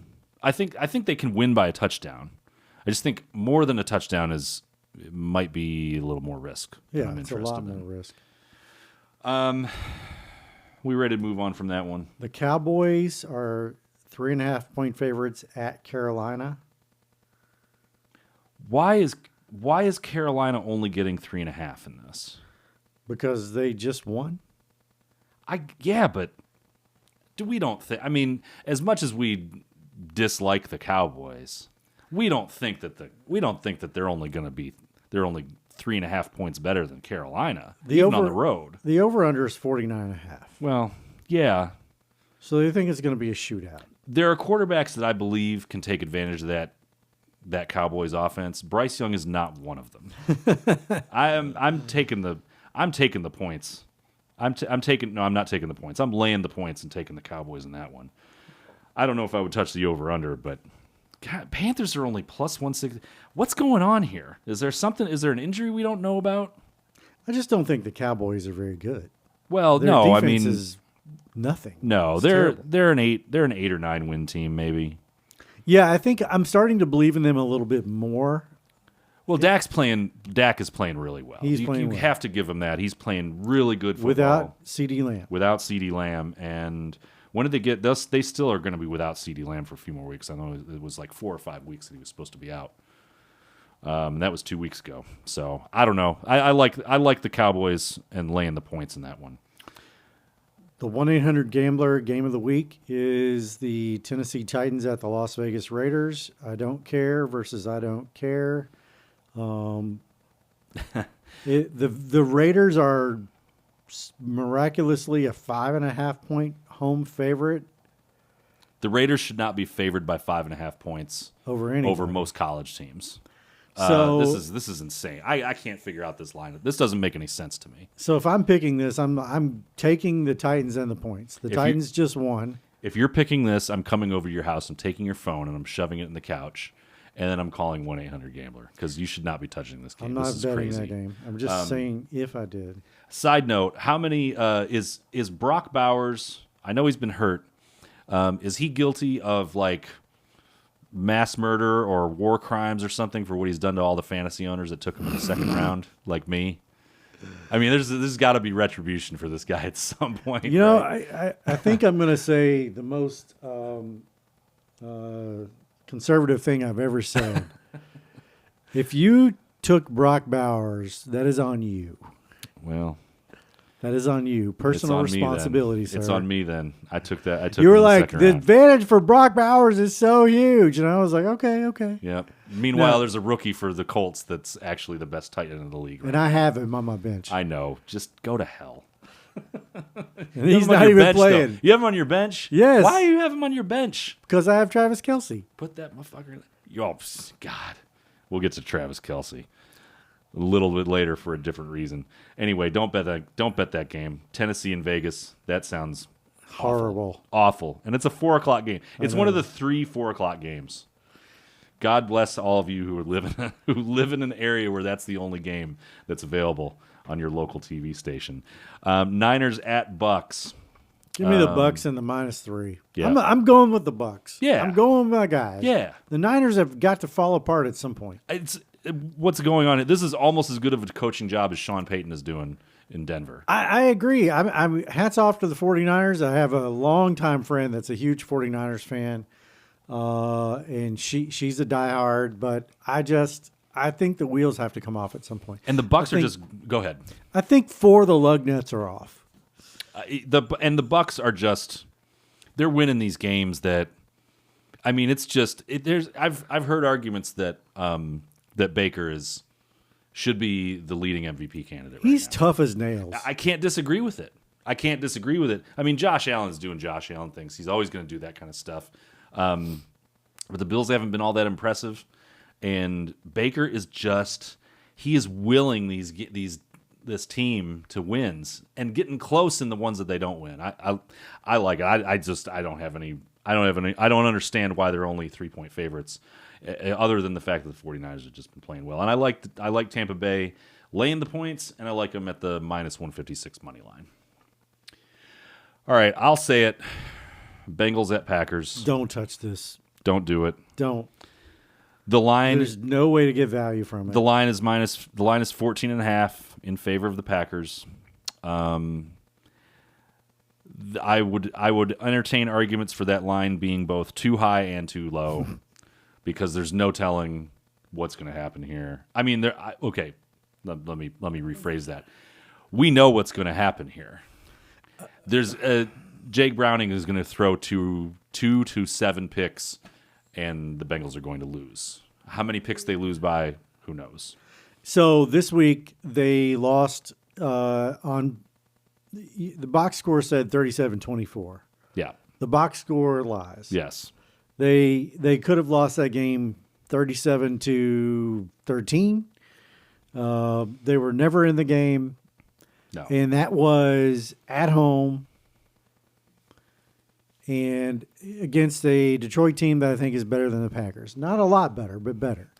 I think they can win by a touchdown. I just think more than a touchdown it might be a little more risk. Yeah, it's a lot more risk. We ready to move on from that one? The Cowboys are 3.5 point favorites at Carolina. Why is Carolina only getting 3.5 in this? Because they just won. But we don't think. I mean, as much as we dislike the Cowboys, we don't think that they're only 3.5 points better than Carolina, even on the road. The over/under is 49.5. Well, yeah. So they think it's going to be a shootout. There are quarterbacks that I believe can take advantage of that Cowboys offense. Bryce Young is not one of them. I'm taking the points. I'm not taking the points. I'm laying the points and taking the Cowboys in that one. I don't know if I would touch the over/under, but God, Panthers are only plus 160. What's going on here? Is there something? Is there an injury we don't know about? I just don't think the Cowboys are very good. Well, Their no, I defense mean, is nothing. no, It's they're terrible. they're an 8 or 9 win team maybe. Yeah, I think I'm starting to believe in them a little bit more. Well, Dak is playing really well. He's you playing well. have to give him that. He's playing really good football Without CD Lamb. without CeeDee Lamb. And when did they get this? They still are going to be without CeeDee Lamb for a few more weeks. I know it was like 4 or 5 weeks that he was supposed to be out. That was 2 weeks ago. So I don't know. I like the Cowboys and laying the points in that one. The 1-800-GAMBLER game of the week is the Tennessee Titans at the Las Vegas Raiders. I don't care versus I don't care. The Raiders are miraculously a 5.5-point home favorite The Raiders should not be favored by 5.5 points over any over most college teams. So This is insane. I can't figure out this line. This doesn't make any sense to me. So if I'm picking this, I'm taking the Titans and the points. The Titans just won. If you're picking this, I'm coming over to your house. I'm taking your phone and I'm shoving it in the couch, and then I'm calling 1-800-GAMBLER because you should not be touching this game. I'm not this is betting crazy. that game. I'm just saying if I did. Side note: how many is Brock Bowers? I know he's been hurt. Is he guilty of like mass murder or war crimes or something for what he's done to all the fantasy owners that took him in the second round, like me? I mean, there's got to be retribution for this guy at some point. You know, right? I think I'm going to say the most conservative thing I've ever said. If you took Brock Bowers, that is on you. Well, that is on you. Personal it's on me then. responsibility, sir. It's on me then. I took that. I took. You were him in the like, second the round. advantage for Brock Bowers is so huge. And I was like, okay. Yep. Meanwhile, No. there's a rookie for the Colts that's actually the best tight end in the league. Right? And I have him on my bench. I know. Just go to hell. And he's not even playing. Though. You have him on your bench? Yes. Why do you have him on your bench? Because I have Travis Kelce. Put that motherfucker in. Oh, God. We'll get to Travis Kelce a little bit later for a different reason. Anyway, don't bet that game. Tennessee and Vegas. That sounds Horrible. awful. And it's a 4:00 game. It's one of the 3 4:00 games. God bless all of you who live in an area where that's the only game that's available on your local TV station. Niners at Bucks. Give me the Bucks and the -3. Yeah. I'm going with the Bucks. Yeah. I'm going with my guys. Yeah. The Niners have got to fall apart at some point. It's what's going on. This is almost as good of a coaching job as Sean Payton is doing in Denver. I agree. I'm hats off to the 49ers. I have a longtime friend that's a huge 49ers fan. And she's a diehard, but I think the wheels have to come off at some point. And the Bucks are just go ahead. I think 4 of the lug nuts are off. The Bucks are just they're winning these games that I mean it's just I've heard arguments that that Baker should be the leading MVP candidate. He's right now. tough as nails. I can't disagree with it. I mean, Josh Allen's doing Josh Allen things. He's always going to do that kind of stuff. But the Bills haven't been all that impressive, and Baker is he is willing this team to wins and getting close in the ones that they don't win. I like it. I don't understand why they're only 3-point favorites, other than the fact that the 49ers have just been playing well. And I like Tampa Bay laying the points, and I like them at the -156 money line. All right, I'll say it. Bengals at Packers. Don't touch this. Don't do it. Don't. The line. There's no way to get value from it. The line is 14.5 in favor of the Packers. I would entertain arguments for that line being both too high and too low, because there's no telling what's going to happen here. I mean, okay. Let me rephrase that. We know what's going to happen here. There's Jake Browning is going to throw 2 to 7 picks, and the Bengals are going to lose. How many picks they lose by, who knows? So this week they lost on the box score said 37-24. Yeah. The box score lies. Yes. They could have lost that game 37-13. They were never in the game. No. And that was at home. and against a Detroit team that I think is better than the Packers. Not a lot better, but better.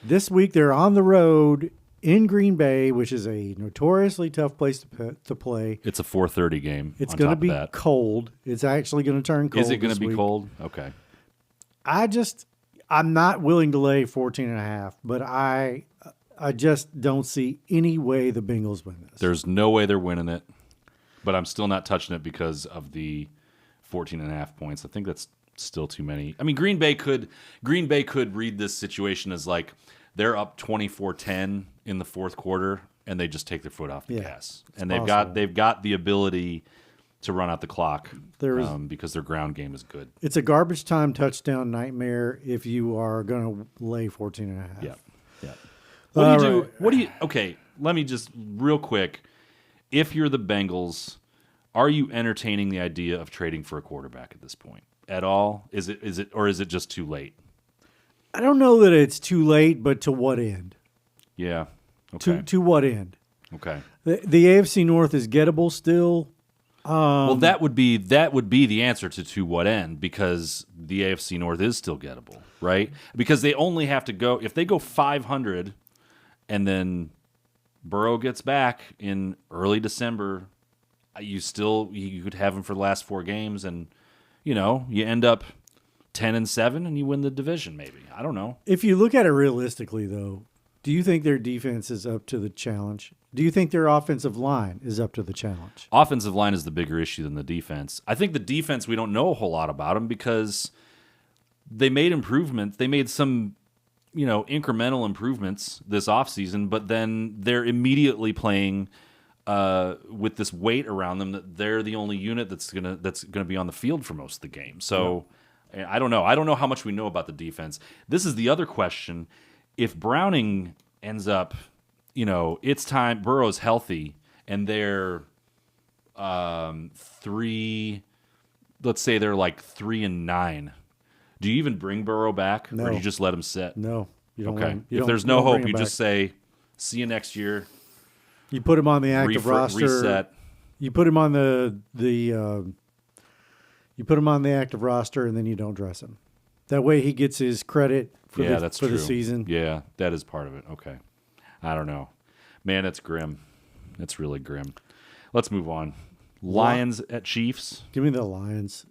This week they're on the road in Green Bay, which is a notoriously tough place to play. It's a 4:30 game. It's going to be cold. It's actually going to turn cold. Is it going to be week. cold? Okay. I'm not willing to lay 14.5, but I just don't see any way the Bengals win this. There's no way they're winning it, but I'm still not touching it because of the 14.5 points. I think that's still too many. I mean, Green Bay could read this situation as like they're up 24-10 in the fourth quarter and they just take their foot off the gas. And they've got the ability to run out the clock because their ground game is good. It's a garbage time touchdown nightmare if you are going to lay 14.5. Yeah. What do you okay, let me just real quick. If you're the Bengals, are you entertaining the idea of trading for a quarterback at this point at all? Is it just too late? I don't know that it's too late, but to what end? Yeah. Okay. To what end? Okay. The AFC North is gettable still. Well, that would be the answer to what end, because the AFC North is still gettable, right? Because they only have to go if they go 500, and then Burrow gets back in early December. You could have him for the last 4 games, and you end up 10-7, and you win the division. Maybe, I don't know. If you look at it realistically, though, do you think their defense is up to the challenge? Do you think their offensive line is up to the challenge? Offensive line is the bigger issue than the defense. I think the defense, we don't know a whole lot about them because they made improvements. They made some, incremental improvements this offseason, but then they're immediately playing with this weight around them that they're the only unit that's gonna be on the field for most of the game. So I don't know. I don't know how much we know about the defense. This is the other question. If Browning ends up, it's time, Burrow's healthy, and they're 3, let's say they're like 3-9. Do you even bring Burrow back, or do you just let him sit? No, you don't. Okay. If there's no hope, you just say, "See you next year." You put him on the active roster. Reset. You put him on you put him on the active roster, and then you don't dress him. That way, he gets his credit for the season. Yeah, that is part of it. Okay. I don't know. Man, it's grim. It's really grim. Let's move on. Lions at Chiefs. Give me the Lions.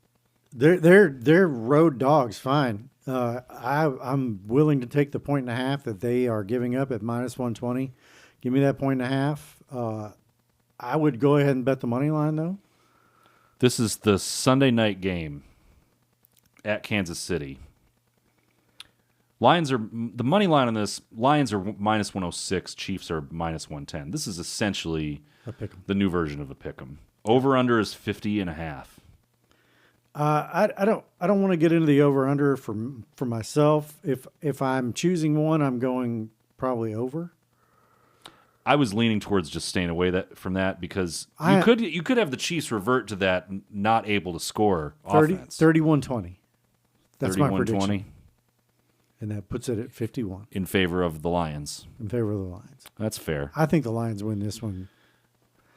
They're road dogs. Fine. I'm willing to take the 1.5 that they are giving up at -120. Give me that 1.5. I would go ahead and bet the money line though. This is the Sunday night game at Kansas City. Lions are the money line on this. Lions are -106. Chiefs are -110. This is essentially the new version of a pick'em. Over under is 50.5. I don't want to get into the over under for myself. If I'm choosing one, I'm going probably over. I was leaning towards just staying away from that because you could have the Chiefs revert to that not able to score offense. 31-20. That's my 31-20. prediction. And that puts it at 51. In favor of the Lions. In favor of the Lions. That's fair. I think the Lions win this one.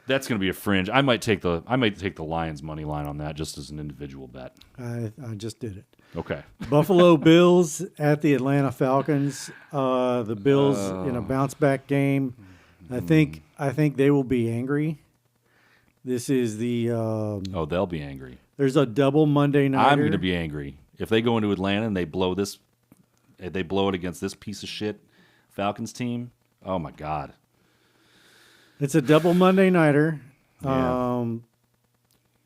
That's going to be a fringe. I might take the Lions money line on that just as an individual bet. I just did it. Okay. Buffalo Bills at the Atlanta Falcons. The Bills in a bounce back game. I think they will be angry. This is the they'll be angry. There's a double Monday nighter. I'm going to be angry if they go into Atlanta and they blow it against this piece of shit Falcons team. Oh my God. It's a double Monday nighter. Yeah.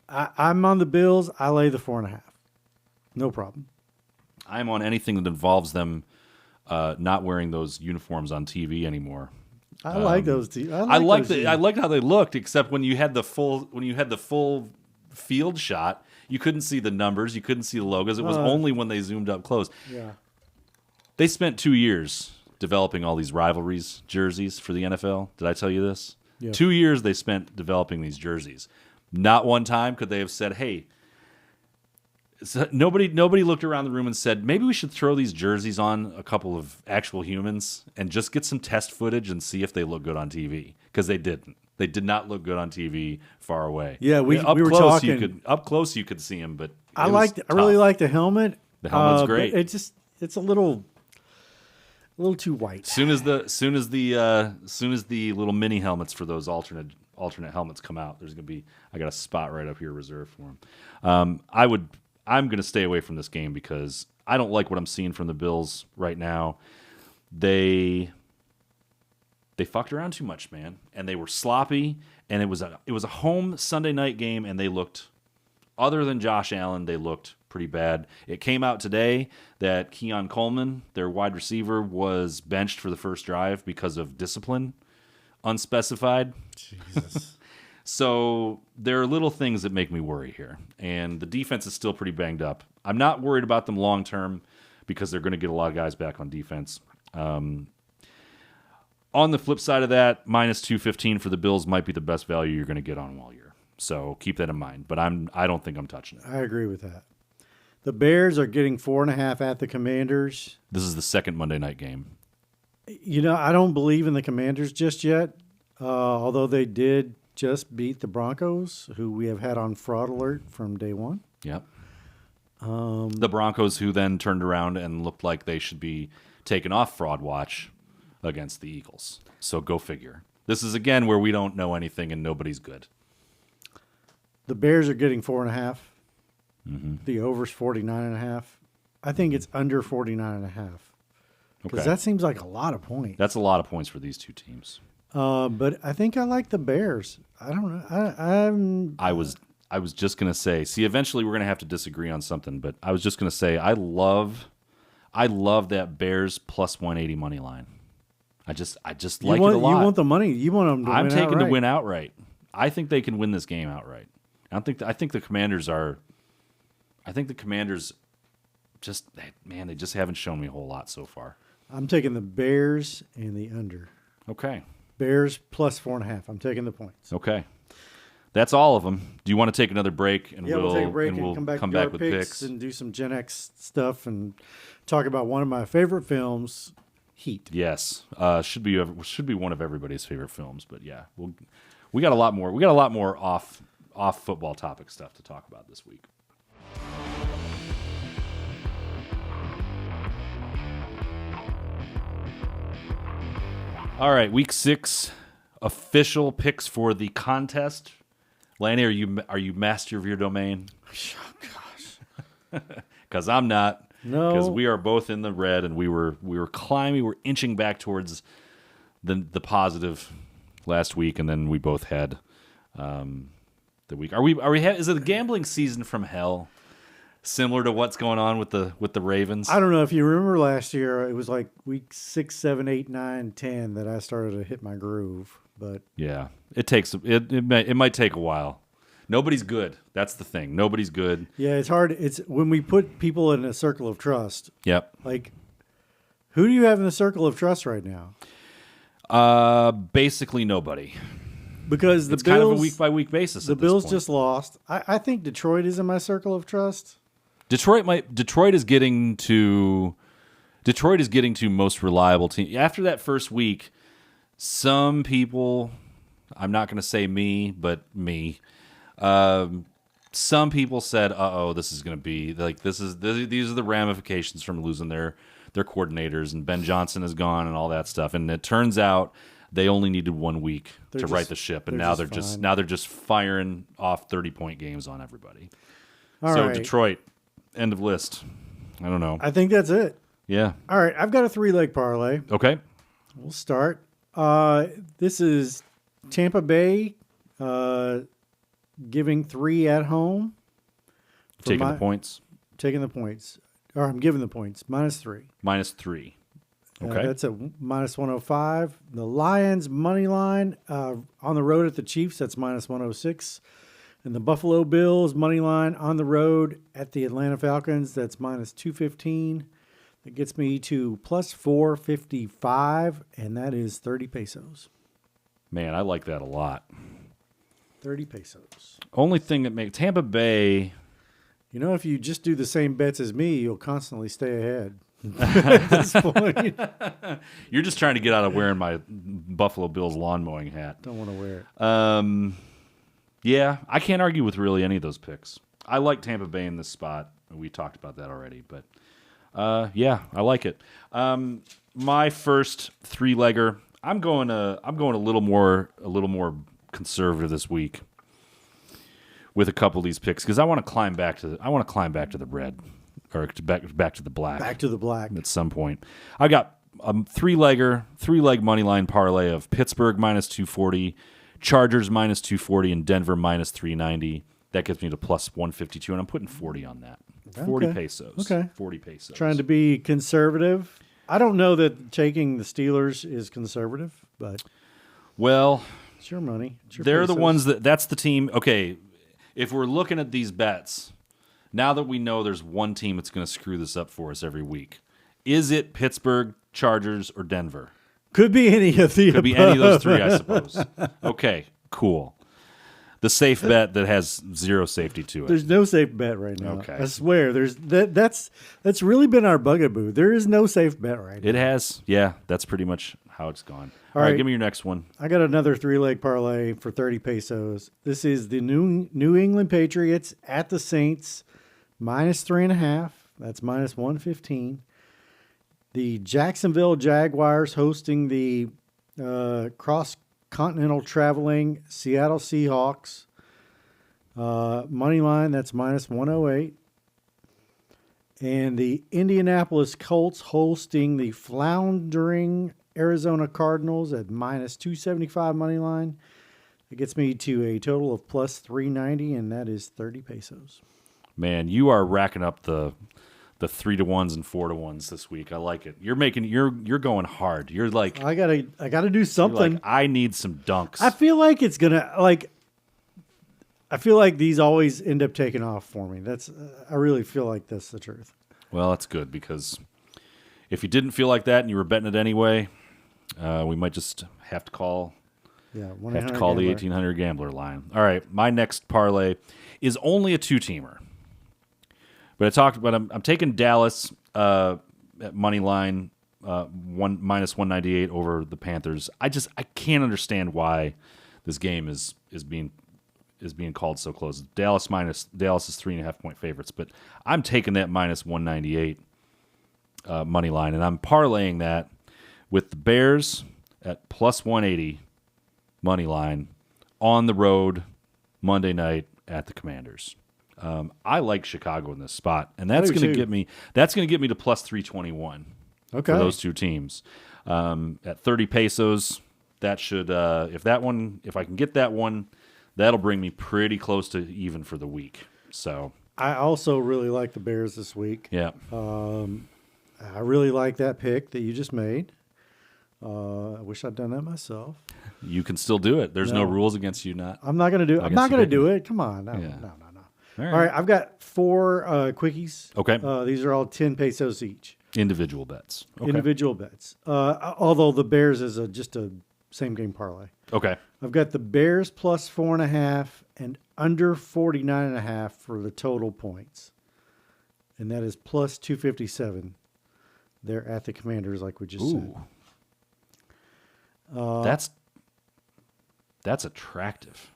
I'm on the Bills. I lay the 4.5. No problem. I'm on anything that involves them not wearing those uniforms on TV anymore. I like those. I liked how they looked, except when you had the full field shot, you couldn't see the numbers, you couldn't see the logos. It was only when they zoomed up close. Yeah. They spent 2 years developing all these rivalries jerseys for the NFL. Did I tell you this? Yeah. 2 years they spent developing these jerseys. Not one time could they have said, "Hey." So nobody looked around the room and said, maybe we should throw these jerseys on a couple of actual humans and just get some test footage and see if they look good on TV. Because they didn't. They did not look good on TV far away. Yeah, we were close, talking. Up close, you could see them, but I really like the helmet. The helmet's great. But it's a little too white. Soon as the little mini helmets for those alternate helmets come out, I got a spot right up here reserved for them. I'm going to stay away from this game because I don't like what I'm seeing from the Bills right now. They fucked around too much, man, and they were sloppy. And it was a home Sunday night game, and they looked, other than Josh Allen, they looked pretty bad. It came out today that Keon Coleman, their wide receiver, was benched for the first drive because of discipline, unspecified. Jesus. So there are little things that make me worry here, and the defense is still pretty banged up. I'm not worried about them long term because they're going to get a lot of guys back on defense. On the flip side of that, minus 215 for the Bills might be the best value you're going to get on all year. So keep that in mind. But I don't think I'm touching it. I agree with that. The Bears are getting 4.5 at the Commanders. This is the second Monday night game. I don't believe in the Commanders just yet, although they did just beat the Broncos, who we have had on fraud alert from day one. Yep. The Broncos, who then turned around and looked like they should be taken off fraud watch against the Eagles. So go figure. This is, again, where we don't know anything and nobody's good. The Bears are getting 4.5. Mm-hmm. The over's 49.5. I think it's under 49.5. Because that seems like a lot of points. That's a lot of points for these two teams. But I think I like the Bears. I don't know. I was just gonna say. See, eventually we're gonna have to disagree on something. But I was just gonna say I love that Bears plus 180 money line. I just like it a lot. You want the money. You want them to win outright. I'm taking to win outright. I think they can win this game outright. I think the Commanders are. I think the Commanders they just haven't shown me a whole lot so far. I'm taking the Bears and the under. Okay. Bears plus 4.5. I'm taking the points. Okay. That's all of them. Do you want to take another break? And we'll take a break and we'll come back with picks and do some Gen X stuff and talk about one of my favorite films, Heat. Yes. Should be one of everybody's favorite films, but yeah. We got a lot more. We got a lot more off football topic stuff to talk about this week. All right, week 6 official picks for the contest. Lanny, are you master of your domain? Oh, gosh. Because I'm not. No. Because we are both in the red, and we were climbing. We're inching back towards the positive last week, and then we both had the week. Is it a gambling season from hell? Similar to what's going on with the Ravens? I don't know if you remember last year. It was like week 6, 7, 8, 9, 10 that I started to hit my groove. But yeah, it might take a while. Nobody's good. That's the thing. Nobody's good. Yeah, it's hard. It's when we put people in a circle of trust. Yep. Like, who do you have in the circle of trust right now? Basically nobody. Because it's kind of a week by week basis. The Bills just lost. I think Detroit is in my circle of trust. Detroit is getting to most reliable team. After that first week, some people, I'm not going to say me, but me, some people said, this is going to be like these are the ramifications from losing their coordinators, and Ben Johnson is gone and all that stuff. And it turns out they only needed 1 week to right the ship, and now they're just firing off 30-point games on everybody. All right. Detroit, end of list. I don't know. I think that's it. Yeah. All right, I've got a 3-leg parlay. Okay. We'll start. This is Tampa Bay giving 3 at home. Taking the points. Taking the points. Or I'm giving the points. -3. -3. Okay. That's a minus 105. The Lions money line on the road at the Chiefs, that's minus 106. And the Buffalo Bills money line on the road at the Atlanta Falcons, that's minus 215. That gets me to plus 455, and that is 30 pesos. Man, I like that a lot. 30 pesos. Only thing that makes Tampa Bay. You know, if you just do the same bets as me, you'll constantly stay ahead. At this point. You're just trying to get out of wearing my Buffalo Bills lawn mowing hat. Don't want to wear it. Yeah, I can't argue with really any of those picks. I like Tampa Bay in this spot. We talked about that already, but yeah, I like it. My first three-legger, I'm going a little more conservative this week with a couple of these picks because I want to climb back to the red or back to the black. Back to the black at some point. I got a three-leg money line parlay of Pittsburgh minus 240, Chargers minus 240, and Denver minus 390. That gets me to plus 152, and I'm putting 40 on that. 40 pesos. Okay. 40 pesos. Trying to be conservative. I don't know that taking the Steelers is conservative, but well, it's your money. It's your they're pesos. the ones that's the team. Okay, if we're looking at these bets, now that we know there's one team that's going to screw this up for us every week, is it Pittsburgh, Chargers, or Denver? Could be any of the Could be any of those three, I suppose. Okay, cool. The safe bet that has zero safety to it. There's no safe bet right now. Okay. I swear. That's really been our bugaboo. There is no safe bet right now. It has. Yeah, that's pretty much how it's gone. All right, give me your next one. I got another three-leg parlay for 30 pesos. This is the New England Patriots at the Saints, minus 3.5. That's minus 115. The Jacksonville Jaguars hosting the cross-continental traveling Seattle Seahawks. Money line, that's minus 108. And the Indianapolis Colts hosting the floundering Arizona Cardinals at minus 275 money line. It gets me to a total of plus 390, and that is 30 pesos. Man, you are racking up the 3-to-1s and 4-to-1s this week. I like it. You're going hard. You're like I gotta do something. Like, I need some dunks. I feel like it's gonna I feel like these always end up taking off for me. I really feel like that's the truth. Well, that's good because if you didn't feel like that and you were betting it anyway, we might just have to call. Yeah, have to call the 1800 gambler line. All right, my next parlay is only a two-teamer. But I'm taking Dallas at money line minus 198 over the Panthers. I can't understand why this game is being called so close. Dallas is 3.5 point favorites, but I'm taking that minus 198 money line, and I'm parlaying that with the Bears at plus 180 money line on the road Monday night at the Commanders. I like Chicago in this spot, and that's going to get me to plus 321 for those two teams. At 30 pesos, that should if I can get that one, that'll bring me pretty close to even for the week. So I also really like the Bears this week. Yeah. I really like that pick that you just made. I wish I'd done that myself. You can still do it. There's no rules against you not. I'm not going to do it. I'm not going to do it. Come on. No. All right. I've got 4 quickies. Okay. These are all 10 pesos each. Individual bets. Okay. Individual bets. Although the Bears is just a same game parlay. Okay. I've got the Bears plus 4.5 and under 49.5 for the total points. And that is plus 257. They're at the Commanders, like we just said. That's attractive.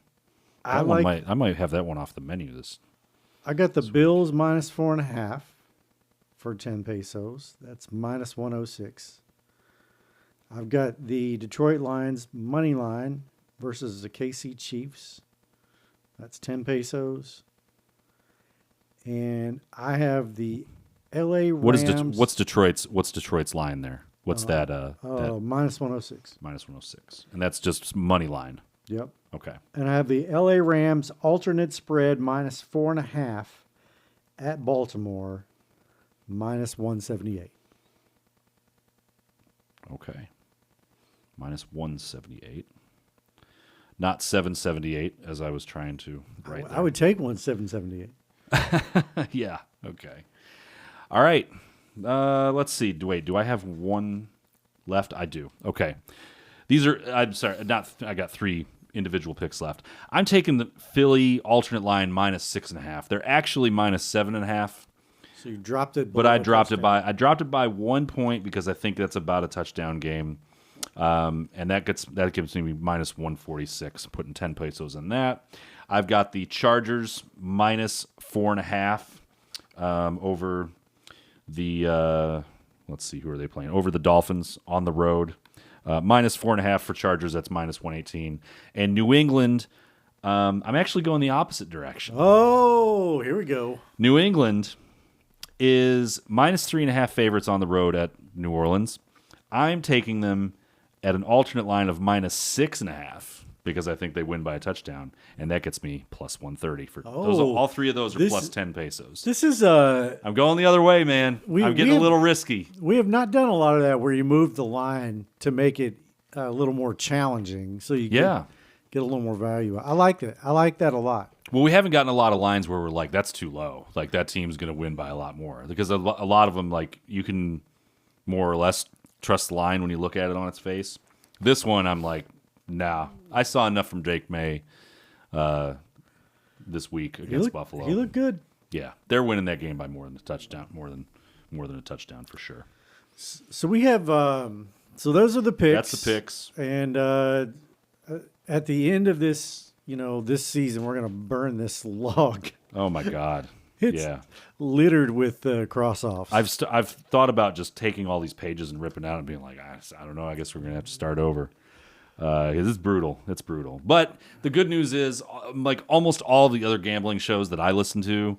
I might have that one off the menu. I got the Bills minus 4.5 for 10 pesos. That's minus 106. I've got the Detroit Lions money line versus the KC Chiefs. That's 10 pesos. And I have the LA Rams. What's Detroit's line there? What's that? Minus 106. Minus 106. And that's just money line. Yep. Okay. And I have the LA Rams alternate spread minus 4.5 at Baltimore, minus 178. Okay. Minus 178. Not 778, as I was trying to write there. I would take 778. Yeah. Okay. All right. Let's see. Do I have one left? I do. Okay. I'm sorry. I got 3 individual picks left. I'm taking the Philly alternate line minus 6.5. They're actually minus 7.5. So you dropped it, but I dropped it by 1 point because I think that's about a touchdown game, and that gives me minus 146. Putting 10 pesos in that. I've got the Chargers minus 4.5 over the. Let's see, who are they playing? Over the Dolphins on the road. Minus 4.5 for Chargers. That's minus 118. And New England. I'm actually going the opposite direction. Oh, here we go. New England is minus 3.5 favorites on the road at New Orleans. I'm taking them at an alternate line of minus 6.5 because I think they win by a touchdown, and that gets me plus 130 for those. All three of those are plus 10 pesos. This is I'm going the other way, man. I'm getting a little risky. We have not done a lot of that where you move the line to make it a little more challenging, so you get a little more value. I like it. I like that a lot. Well, we haven't gotten a lot of lines where we're like, that's too low. Like, that team's going to win by a lot more. Because a lot of them, like, you can more or less trust the line when you look at it on its face. This one, I'm like, nah. I saw enough from Jake May this week against Buffalo. He looked good. Yeah, they're winning that game by more than a touchdown, more than a touchdown for sure. So we have so those are the picks. That's the picks. And at the end of this, this season, we're going to burn this log. Oh my God. It's littered with cross-offs. I've thought about just taking all these pages and ripping out and being like, I don't know, I guess we're going to have to start over. It's brutal. It's brutal. But the good news is, like almost all the other gambling shows that I listen to,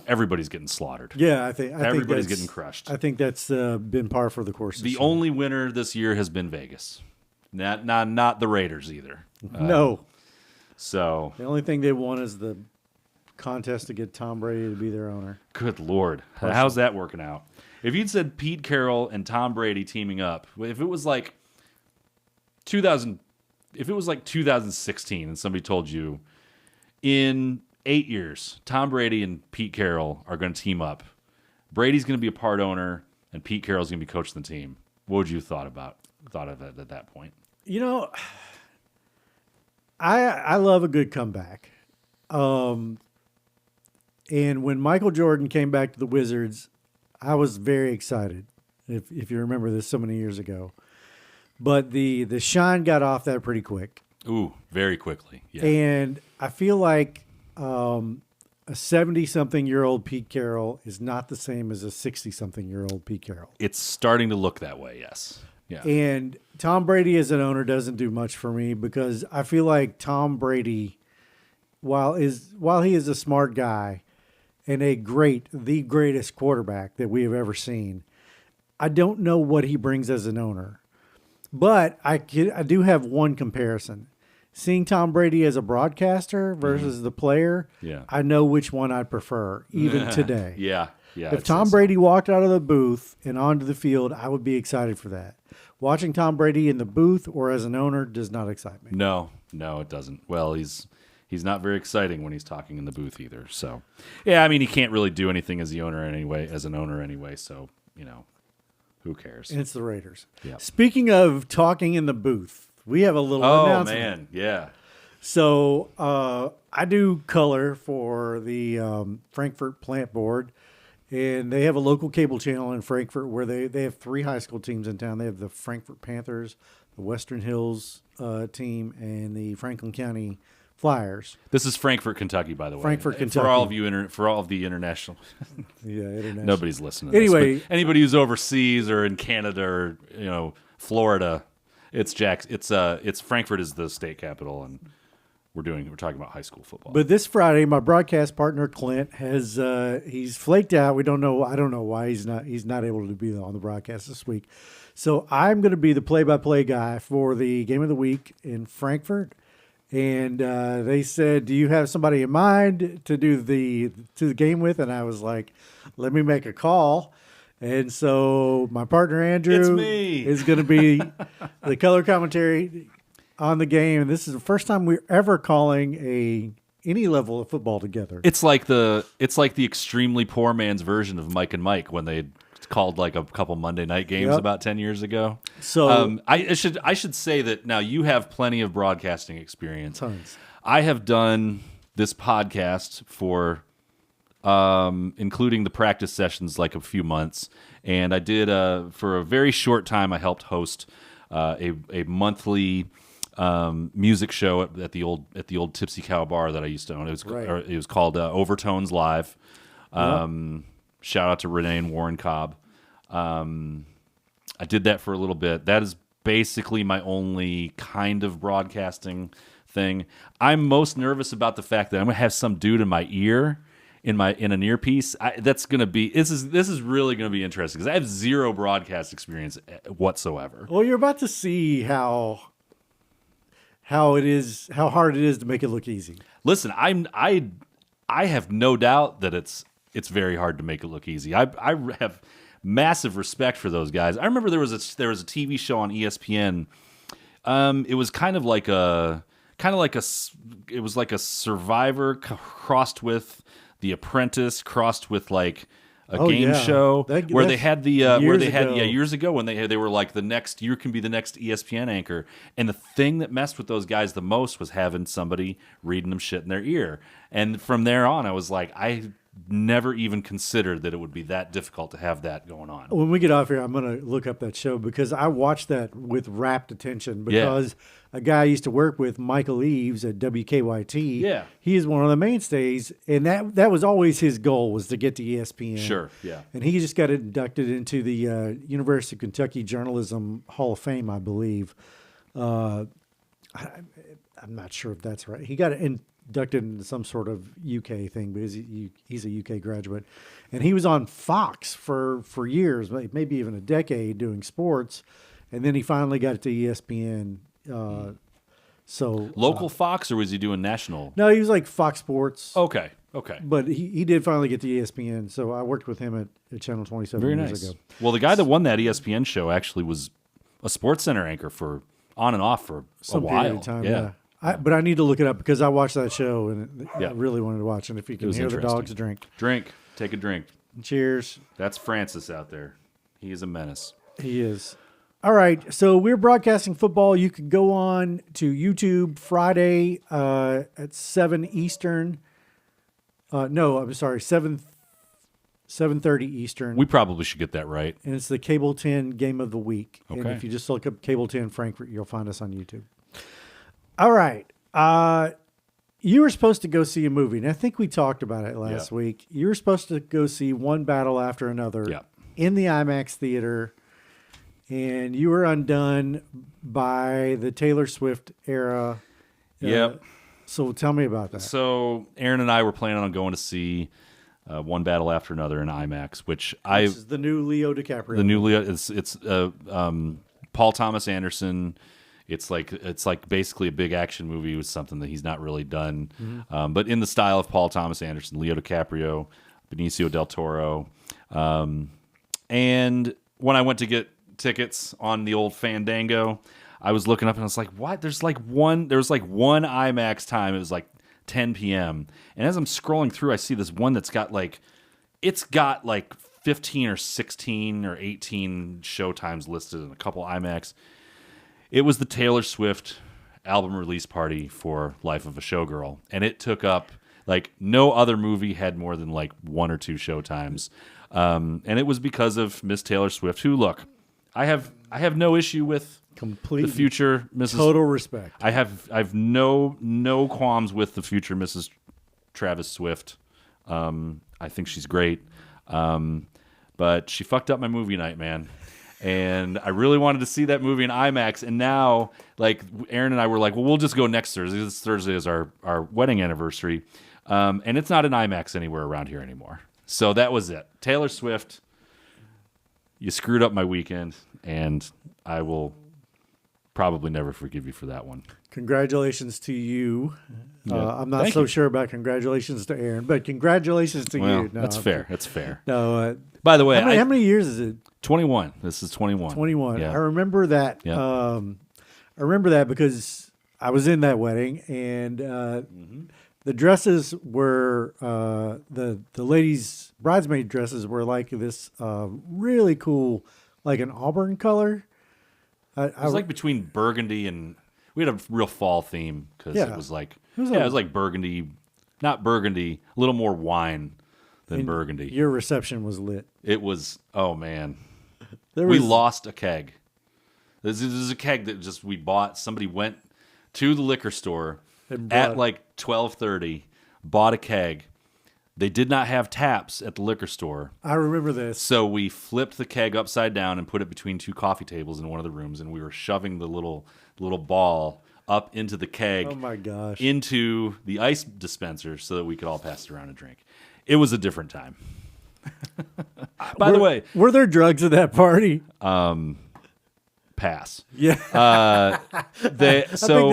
everybody's getting slaughtered. Yeah, I think everybody's getting crushed. I think that's been par for the course. The only winner this year has been Vegas. Not the Raiders either. No. So the only thing they won is the contest to get Tom Brady to be their owner. Good Lord. How's that working out? If you'd said Pete Carroll and Tom Brady teaming up, if it was like 2016 and somebody told you in 8 years, Tom Brady and Pete Carroll are going to team up, Brady's going to be a part owner and Pete Carroll's going to be coaching the team, what would you thought of it at that point? I love a good comeback. And when Michael Jordan came back to the Wizards, I was very excited, if you remember this so many years ago. But the shine got off that pretty quick. Ooh, very quickly. Yeah. And I feel like a 70-something-year-old Pete Carroll is not the same as a 60-something-year-old Pete Carroll. It's starting to look that way, yes. Yeah. And Tom Brady as an owner doesn't do much for me because I feel like Tom Brady, while he is a smart guy and the greatest quarterback that we have ever seen, I don't know what he brings as an owner. But I do have one comparison. Seeing Tom Brady as a broadcaster versus the player, I know which one I'd prefer, even today. Yeah. If Tom Brady walked out of the booth and onto the field, I would be excited for that. Watching Tom Brady in the booth or as an owner does not excite me. No, it doesn't. Well, he's not very exciting when he's talking in the booth either. So, yeah, I mean, he can't really do anything as an owner anyway. So, who cares? And it's the Raiders. Yeah. Speaking of talking in the booth, we have a little announcement. Oh, man, yeah. So I do color for the Frankfurt Plant Board, and they have a local cable channel in Frankfurt where they have 3 high school teams in town. They have the Frankfurt Panthers, the Western Hills team, and the Franklin County Flyers. This is Frankfort, Kentucky, by the way. Frankfort, Kentucky. For all of you, for all of the international. International. Nobody's listening to anyway, this. But anybody who's overseas or in Canada or Florida, it's Frankfurt is the state capital, and we're talking about high school football. But this Friday, my broadcast partner Clint has he's flaked out. I don't know why he's not able to be on the broadcast this week. So I'm going to be the play-by-play guy for the game of the week in Frankfurt. And they said, "Do you have somebody in mind to do the game with?" And I was like, "Let me make a call." And so my partner Andrew is going to be the color commentary on the game. And this is the first time we're ever calling any level of football together. It's like the extremely poor man's version of Mike and Mike when they called like a couple Monday night games about 10 years ago. So I should say that now you have plenty of broadcasting experience. Tons. I have done this podcast for including the practice sessions like a few months, and I did for a very short time I helped host a monthly music show at the old Tipsy Cow bar that I used to own. It was called Overtones Live. Shout out to Renee and Warren Cobb. I did that for a little bit. That is basically my only kind of broadcasting thing. I'm most nervous about the fact that I'm gonna have some dude in my ear, in an earpiece. This is really gonna be interesting because I have zero broadcast experience whatsoever. Well, you're about to see how hard it is to make it look easy. Listen, I have no doubt that it's very hard to make it look easy. I have massive respect for those guys. I remember there was a TV show on ESPN. It was kind of like a Survivor crossed with The Apprentice, crossed with like a game show where they had years ago when they were like you can be the next ESPN anchor. And the thing that messed with those guys the most was having somebody reading them shit in their ear. And from there on, I was like, I never even considered that it would be that difficult to have that going on. When we get off here, I'm going to look up that show because I watched that with rapt attention because a guy I used to work with, Michael Eves at WKYT. Yeah. He is one of the mainstays, and that was always his goal, was to get to ESPN. Sure, yeah. And he just got inducted into the University of Kentucky Journalism Hall of Fame, I believe. I'm not sure if that's right. He got inducted into some sort of UK thing because he's a UK graduate. And he was on Fox for years, maybe even a decade, doing sports. And then he finally got it to ESPN. Local Fox, or was he doing national? No, he was like Fox Sports. Okay. But he did finally get to ESPN, so I worked with him at Channel 27 years ago. Well, the guy that won that ESPN show actually was a Sports Center anchor for on and off for some a while. Period of time, yeah. But I need to look it up because I watched that show and I really wanted to watch it. If you can hear the dogs drink. Take a drink. Cheers. That's Francis out there. He is a menace. He is. All right, so we're broadcasting football. You can go on to YouTube Friday at 7 Eastern. No, I'm sorry, 7:30 Eastern. We probably should get that right. And it's the Cable 10 Game of the Week. Okay. And if you just look up Cable 10 Frankfurt, you'll find us on YouTube. All right. You were supposed to go see a movie, and I think we talked about it last week. You were supposed to go see One Battle After Another in the IMAX theater. And you were undone by the Taylor Swift era. Yep. So tell me about that. So Aaron and I were planning on going to see One Battle After Another in IMAX, which this is the new Leo DiCaprio. The new Leo. It's Paul Thomas Anderson. It's like basically a big action movie with something that he's not really done, but in the style of Paul Thomas Anderson, Leo DiCaprio, Benicio del Toro, and when I went to get tickets on the old Fandango, I was looking up and I was like, what? There was like one IMAX time. It was like 10 p.m. And as I'm scrolling through, I see this one that's got like 15 or 16 or 18 showtimes listed and a couple IMAX. It was the Taylor Swift album release party for Life of a Showgirl. And it took up, like, no other movie had more than like one or two showtimes. And it was because of Miss Taylor Swift, who, look, I have no issue with the future Mrs. Total respect. I have no qualms with the future Mrs. Travis Swift. I think she's great. But she fucked up my movie night, man. And I really wanted to see that movie in IMAX. And now, like, Aaron and I were like, well, we'll just go next Thursday. This Thursday is our wedding anniversary. And it's not in IMAX anywhere around here anymore. So that was it. Taylor Swift, you screwed up my weekend, and I will probably never forgive you for that one. Congratulations to you. Yeah. I'm not so sure about congratulations to Aaron, but congratulations to you. No, that's fair. That's fair. No. By the way, how many years is it? 21. This is 21. 21. Yeah. I remember that. Yeah. I remember that because I was in that wedding, and the dresses were the ladies' bridesmaid dresses were like this really cool, like an auburn color. It was like between burgundy and we had a real fall theme because it was like it was like burgundy, not burgundy, a little more wine than burgundy. Your reception was lit. It was, oh man, we lost a keg. This is a keg that just we bought. Somebody went to the liquor store And at brought- like 12:30, bought a keg. They did not have taps at the liquor store. I remember this. So we flipped the keg upside down and put it between two coffee tables in one of the rooms, and we were shoving the little ball up into the keg, Oh my gosh. into the ice dispenser so that we could all pass it around and drink. It was a different time. By the way, were there drugs at that party? pass. Yeah. I I think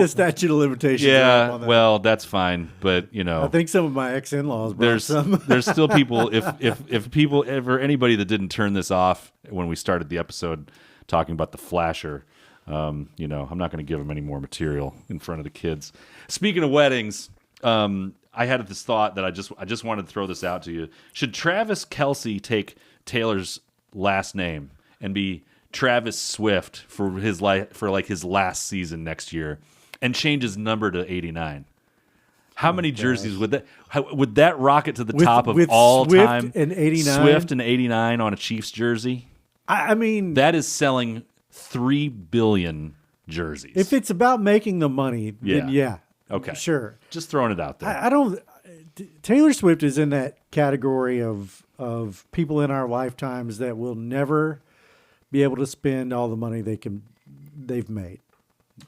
the statute of limitations. are up on that. well, that's fine, but I think some of my ex-in-laws brought there's some. there's still people if people ever anybody that didn't turn this off when we started the episode talking about the flasher, I'm not going to give them any more material in front of the kids. Speaking of weddings, I had this thought that I just wanted to throw this out to you. Should Travis Kelce take Taylor's last name and be Travis Swift for his last season next year, and change his number to 89? How many jerseys would that rocket to the top of all Swift time? and 89? Swift and 89 on a Chiefs jersey. I mean, That is selling 3 billion jerseys. if it's about making the money, then Yeah. yeah. Okay. Sure. Just throwing it out there. I don't. Taylor Swift is in that category of people in our lifetimes that will never be able to spend all the money they've made.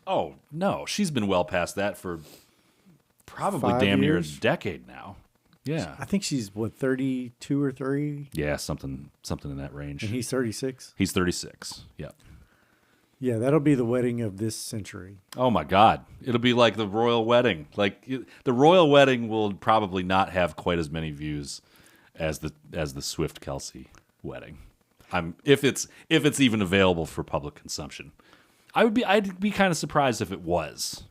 Oh, no. She's been well past that for probably 5 damn near a years? decade now. Yeah. I think she's 32 or 3, Yeah, something in that range. and he's 36. He's 36. Yeah. Yeah, that'll be the wedding of this century. Oh my God. It'll be like the royal wedding. The royal wedding will probably not have quite as many views as the Swift Kelce wedding. If it's even available for public consumption. I'd be kind of surprised if it was.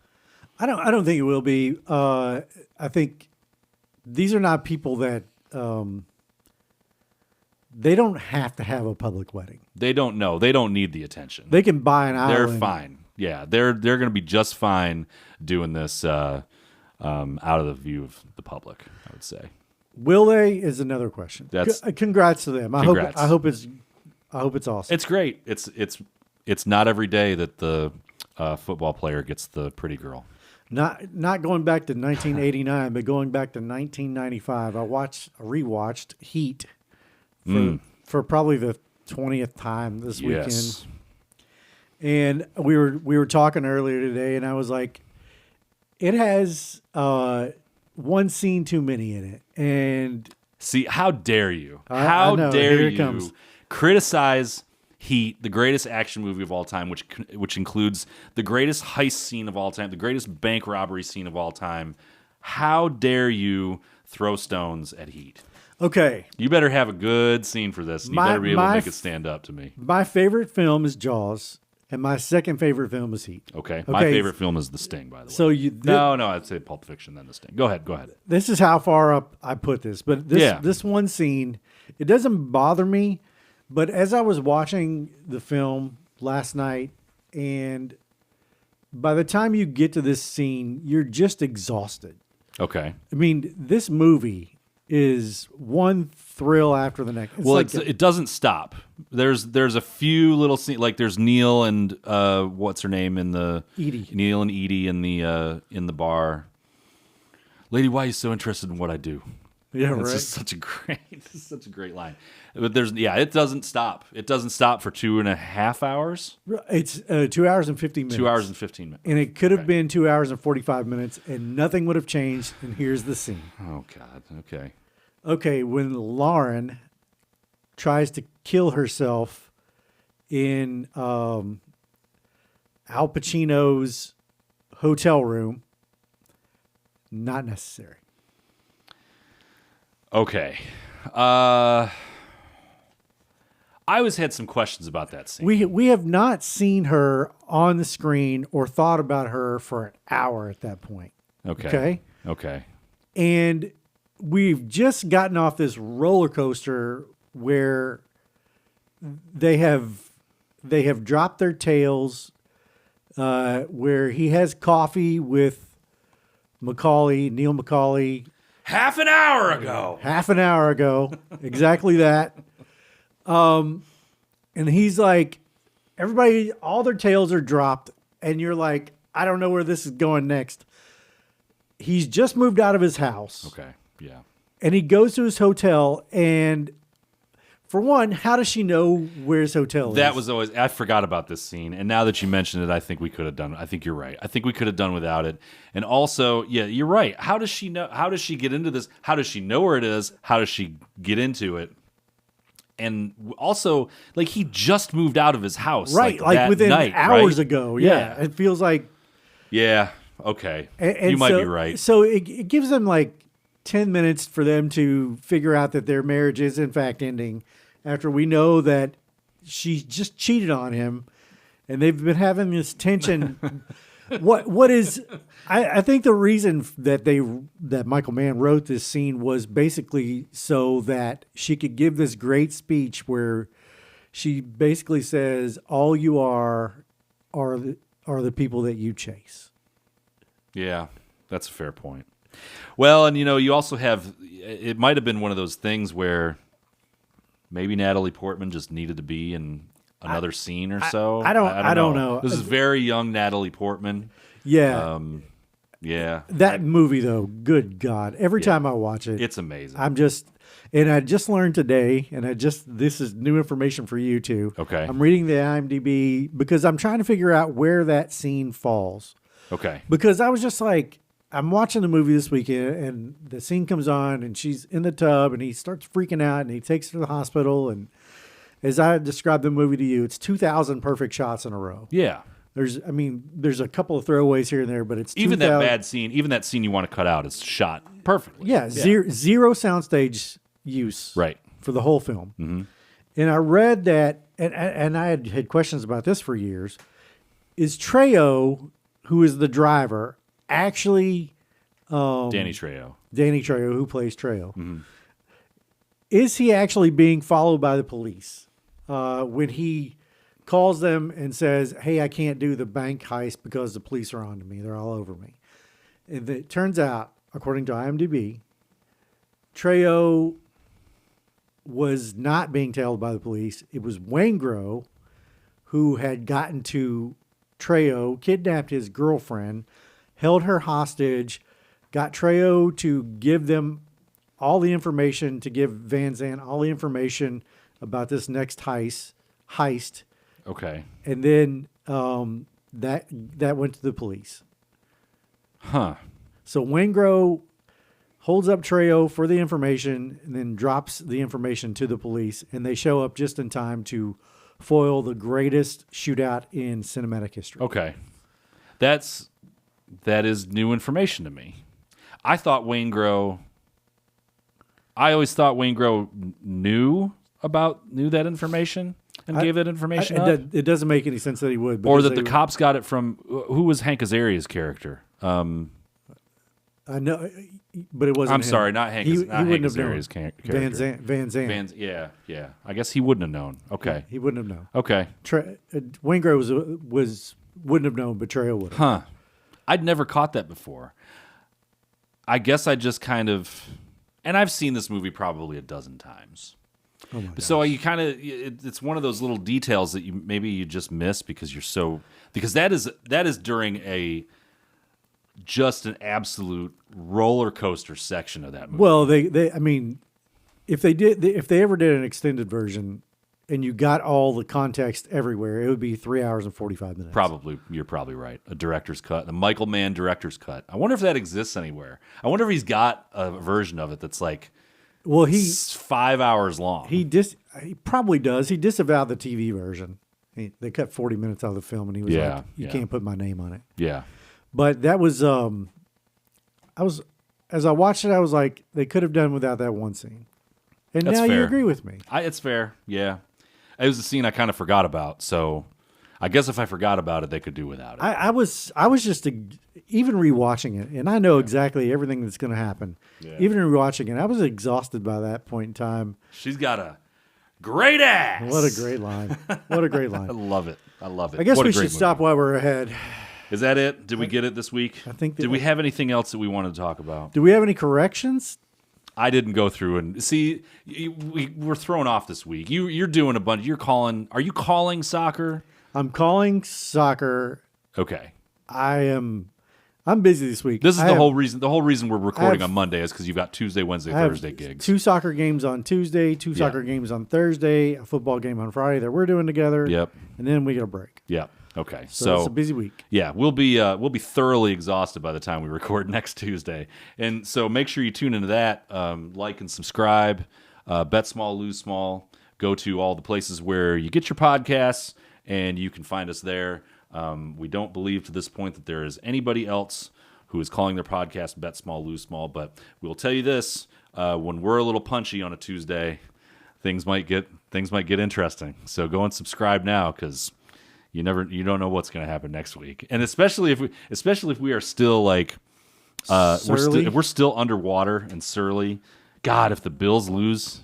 I don't think it will be. I think these are not people that they don't have to have a public wedding. They don't know. They don't need the attention. They can buy an island. They're fine. Yeah, they're going to be just fine doing this out of the view of the public, I would say. Will they is another question. That's- Congrats to them. Congrats. I hope it's awesome. It's great. It's not every day that the football player gets the pretty girl. Not going back to 1989, but going back to 1995. I rewatched Heat for probably the 20th time this weekend. Yes. And we were talking earlier today, and I was like, it has one scene too many in it. And See, how dare you? I How know. dare Here it you comes. criticize Heat, the greatest action movie of all time, which includes the greatest heist scene of all time, the greatest bank robbery scene of all time. How dare you throw stones at Heat? okay, You better have a good scene for this, and you better be able to make it stand up to me. my favorite film is Jaws, and my second favorite film is Heat. Okay? My favorite film is The Sting, by the way. So No, I'd say Pulp Fiction, then The Sting. Go ahead. this is how far up I put this, but this one scene, it doesn't bother me, but as I was watching the film last night, and by the time you get to this scene, you're just exhausted. Okay. I mean, this movie is one thrill after the next. It doesn't stop. There's a few little scenes, like there's Neil and what's her name in the Edie. Neil and Edie in the bar. Lady, why are you so interested in what I do? Yeah, It's right. just such a great line. But it doesn't stop. It doesn't stop for 2.5 hours. It's 2 hours and 50 minutes. 2 hours and 15 minutes. And it could have been 2 hours and 45 minutes, and nothing would have changed. And here's the scene. Oh God. Okay. Okay, when Lauren tries to kill herself in Al Pacino's hotel room, not necessary. Okay. I always had some questions about that scene. We have not seen her on the screen or thought about her for an hour at that point. Okay. Okay. And we've just gotten off this roller coaster where they have dropped their tails, where he has coffee with Neil McCauley, Half an hour ago. half an hour ago, exactly that. And he's like, everybody, all their tails are dropped, and you're like, I don't know where this is going next. He's just moved out of his house. Okay. Yeah. And he goes to his hotel, and for one, how does she know where his hotel is? That was always, I forgot about this scene. And now that you mentioned it, I think we could have done, I think you're right. I think we could have done without it. And also, yeah, you're right. How does she know, how does she get into this? How does she know where it is? How does she get into it? And also, like, he just moved out of his house. Right, like that within night, hours right? ago. Yeah. It feels like. Yeah, okay. And you might be right. So it gives them like 10 minutes for them to figure out that their marriage is in fact ending after we know that she just cheated on him and they've been having this tension. What is I think the reason that Michael Mann wrote this scene was basically so that she could give this great speech where she basically says all you are the people that you chase. Yeah, that's a fair point. Well, and you also have, it might have been one of those things where maybe Natalie Portman just needed to be in another scene or so. I don't know. This is very young Natalie Portman. Yeah. Yeah. That movie though, good God. Every time I watch it, it's amazing. I just learned today, and this is new information for you too. Okay. I'm reading the IMDb because I'm trying to figure out where that scene falls. Okay. Because I was just like, I'm watching the movie this weekend, and the scene comes on, and she's in the tub, and he starts freaking out, and he takes her to the hospital. And as I described the movie to you, it's 2,000 perfect shots in a row. Yeah. There's a couple of throwaways here and there, but it's even that bad scene, even that scene you want to cut out is shot perfectly. Yeah, zero soundstage use for the whole film. Mm-hmm. And I read that, and I had questions about this for years. Is Trejo, who is the driver, actually Danny Trejo, who plays Trejo, mm-hmm. is he actually being followed by the police when he calls them and says, hey, I can't do the bank heist because the police are on to me. They're all over me. And it turns out, according to IMDb, Trejo was not being tailed by the police. It was Waingro who had gotten to Trejo, kidnapped his girlfriend, held her hostage, got Trejo to give them all the information, to give Van Zandt all the information about this next heist. Okay. And then that went to the police. Huh. So Waingro holds up Trejo for the information and then drops the information to the police, and they show up just in time to foil the greatest shootout in cinematic history. Okay. That is new information to me. I always thought Waingro knew that information and gave that information up. It doesn't make any sense that he would. Or that the cops got it from, who was Hank Azaria's character? I know, but it wasn't I'm him. sorry, not Hank. He not Hank wouldn't have Azaria's known. character. Van Zandt. Yeah. I guess he wouldn't have known. Okay. He wouldn't have known. Okay. Waingro wouldn't have known, but Trejo would have. Huh. I'd never caught that before. I guess I just kind of, and I've seen this movie probably a dozen times. Oh my gosh. So you kind of, it's one of those little details that you just miss because that is during just an absolute roller coaster section of that movie. Well, if they ever did an extended version and you got all the context everywhere, it would be 3 hours and 45 minutes. Probably, you're probably right. A director's cut, the Michael Mann director's cut. I wonder if that exists anywhere. I wonder if he's got a version of it that's like, well, 5 hours long. He probably does. He disavowed the TV version. They cut 40 minutes out of the film, and he was like, "You can't put my name on it." Yeah. But that was, as I watched it, I was like, they could have done without that one scene. And That's now fair. you agree with me. It's fair. Yeah. It was a scene I kind of forgot about. So I guess if I forgot about it, they could do without it. I was just even rewatching it, and I know exactly everything that's going to happen. Yeah. Even rewatching it, I was exhausted by that point in time. She's got a great ass. What a great line. What a great line. I love it. I guess what we a great should stop movie. while we're ahead. Is that it? Did we get it this week? I think that- Did we have anything else that we wanted to talk about? Do we have any corrections? I didn't go through and see. We're thrown off this week. You're doing a bunch. Are you calling soccer? I'm calling soccer. Okay. I'm busy this week. This is I the have- whole reason. The whole reason we're recording have- on Monday is because you've got Tuesday, Wednesday, I have Thursday gigs. 2 soccer games on Tuesday, 2 soccer games on Thursday, a football game on Friday that we're doing together. Yep. And then we get a break. Yeah. Okay. So it's a busy week. Yeah, we'll be thoroughly exhausted by the time we record next Tuesday, and so make sure you tune into that. Like and subscribe. Bet small, lose small. Go to all the places where you get your podcasts, and you can find us there. We don't believe to this point that there is anybody else who is calling their podcast Bet Small, Lose Small, but we'll tell you this: when we're a little punchy on a Tuesday, things might get interesting. So go and subscribe now, because you don't know what's going to happen next week, and especially if we are still like Surly? we're still underwater and surly. God, if the Bills lose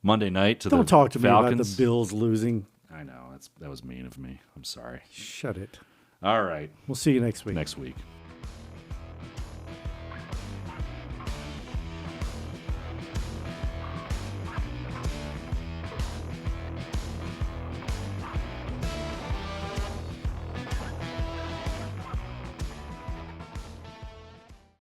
Monday night to Don't the talk to Falcons, me about the Bills losing. I know that was mean of me. I'm sorry. Shut it. All right, We'll see you next week. next week.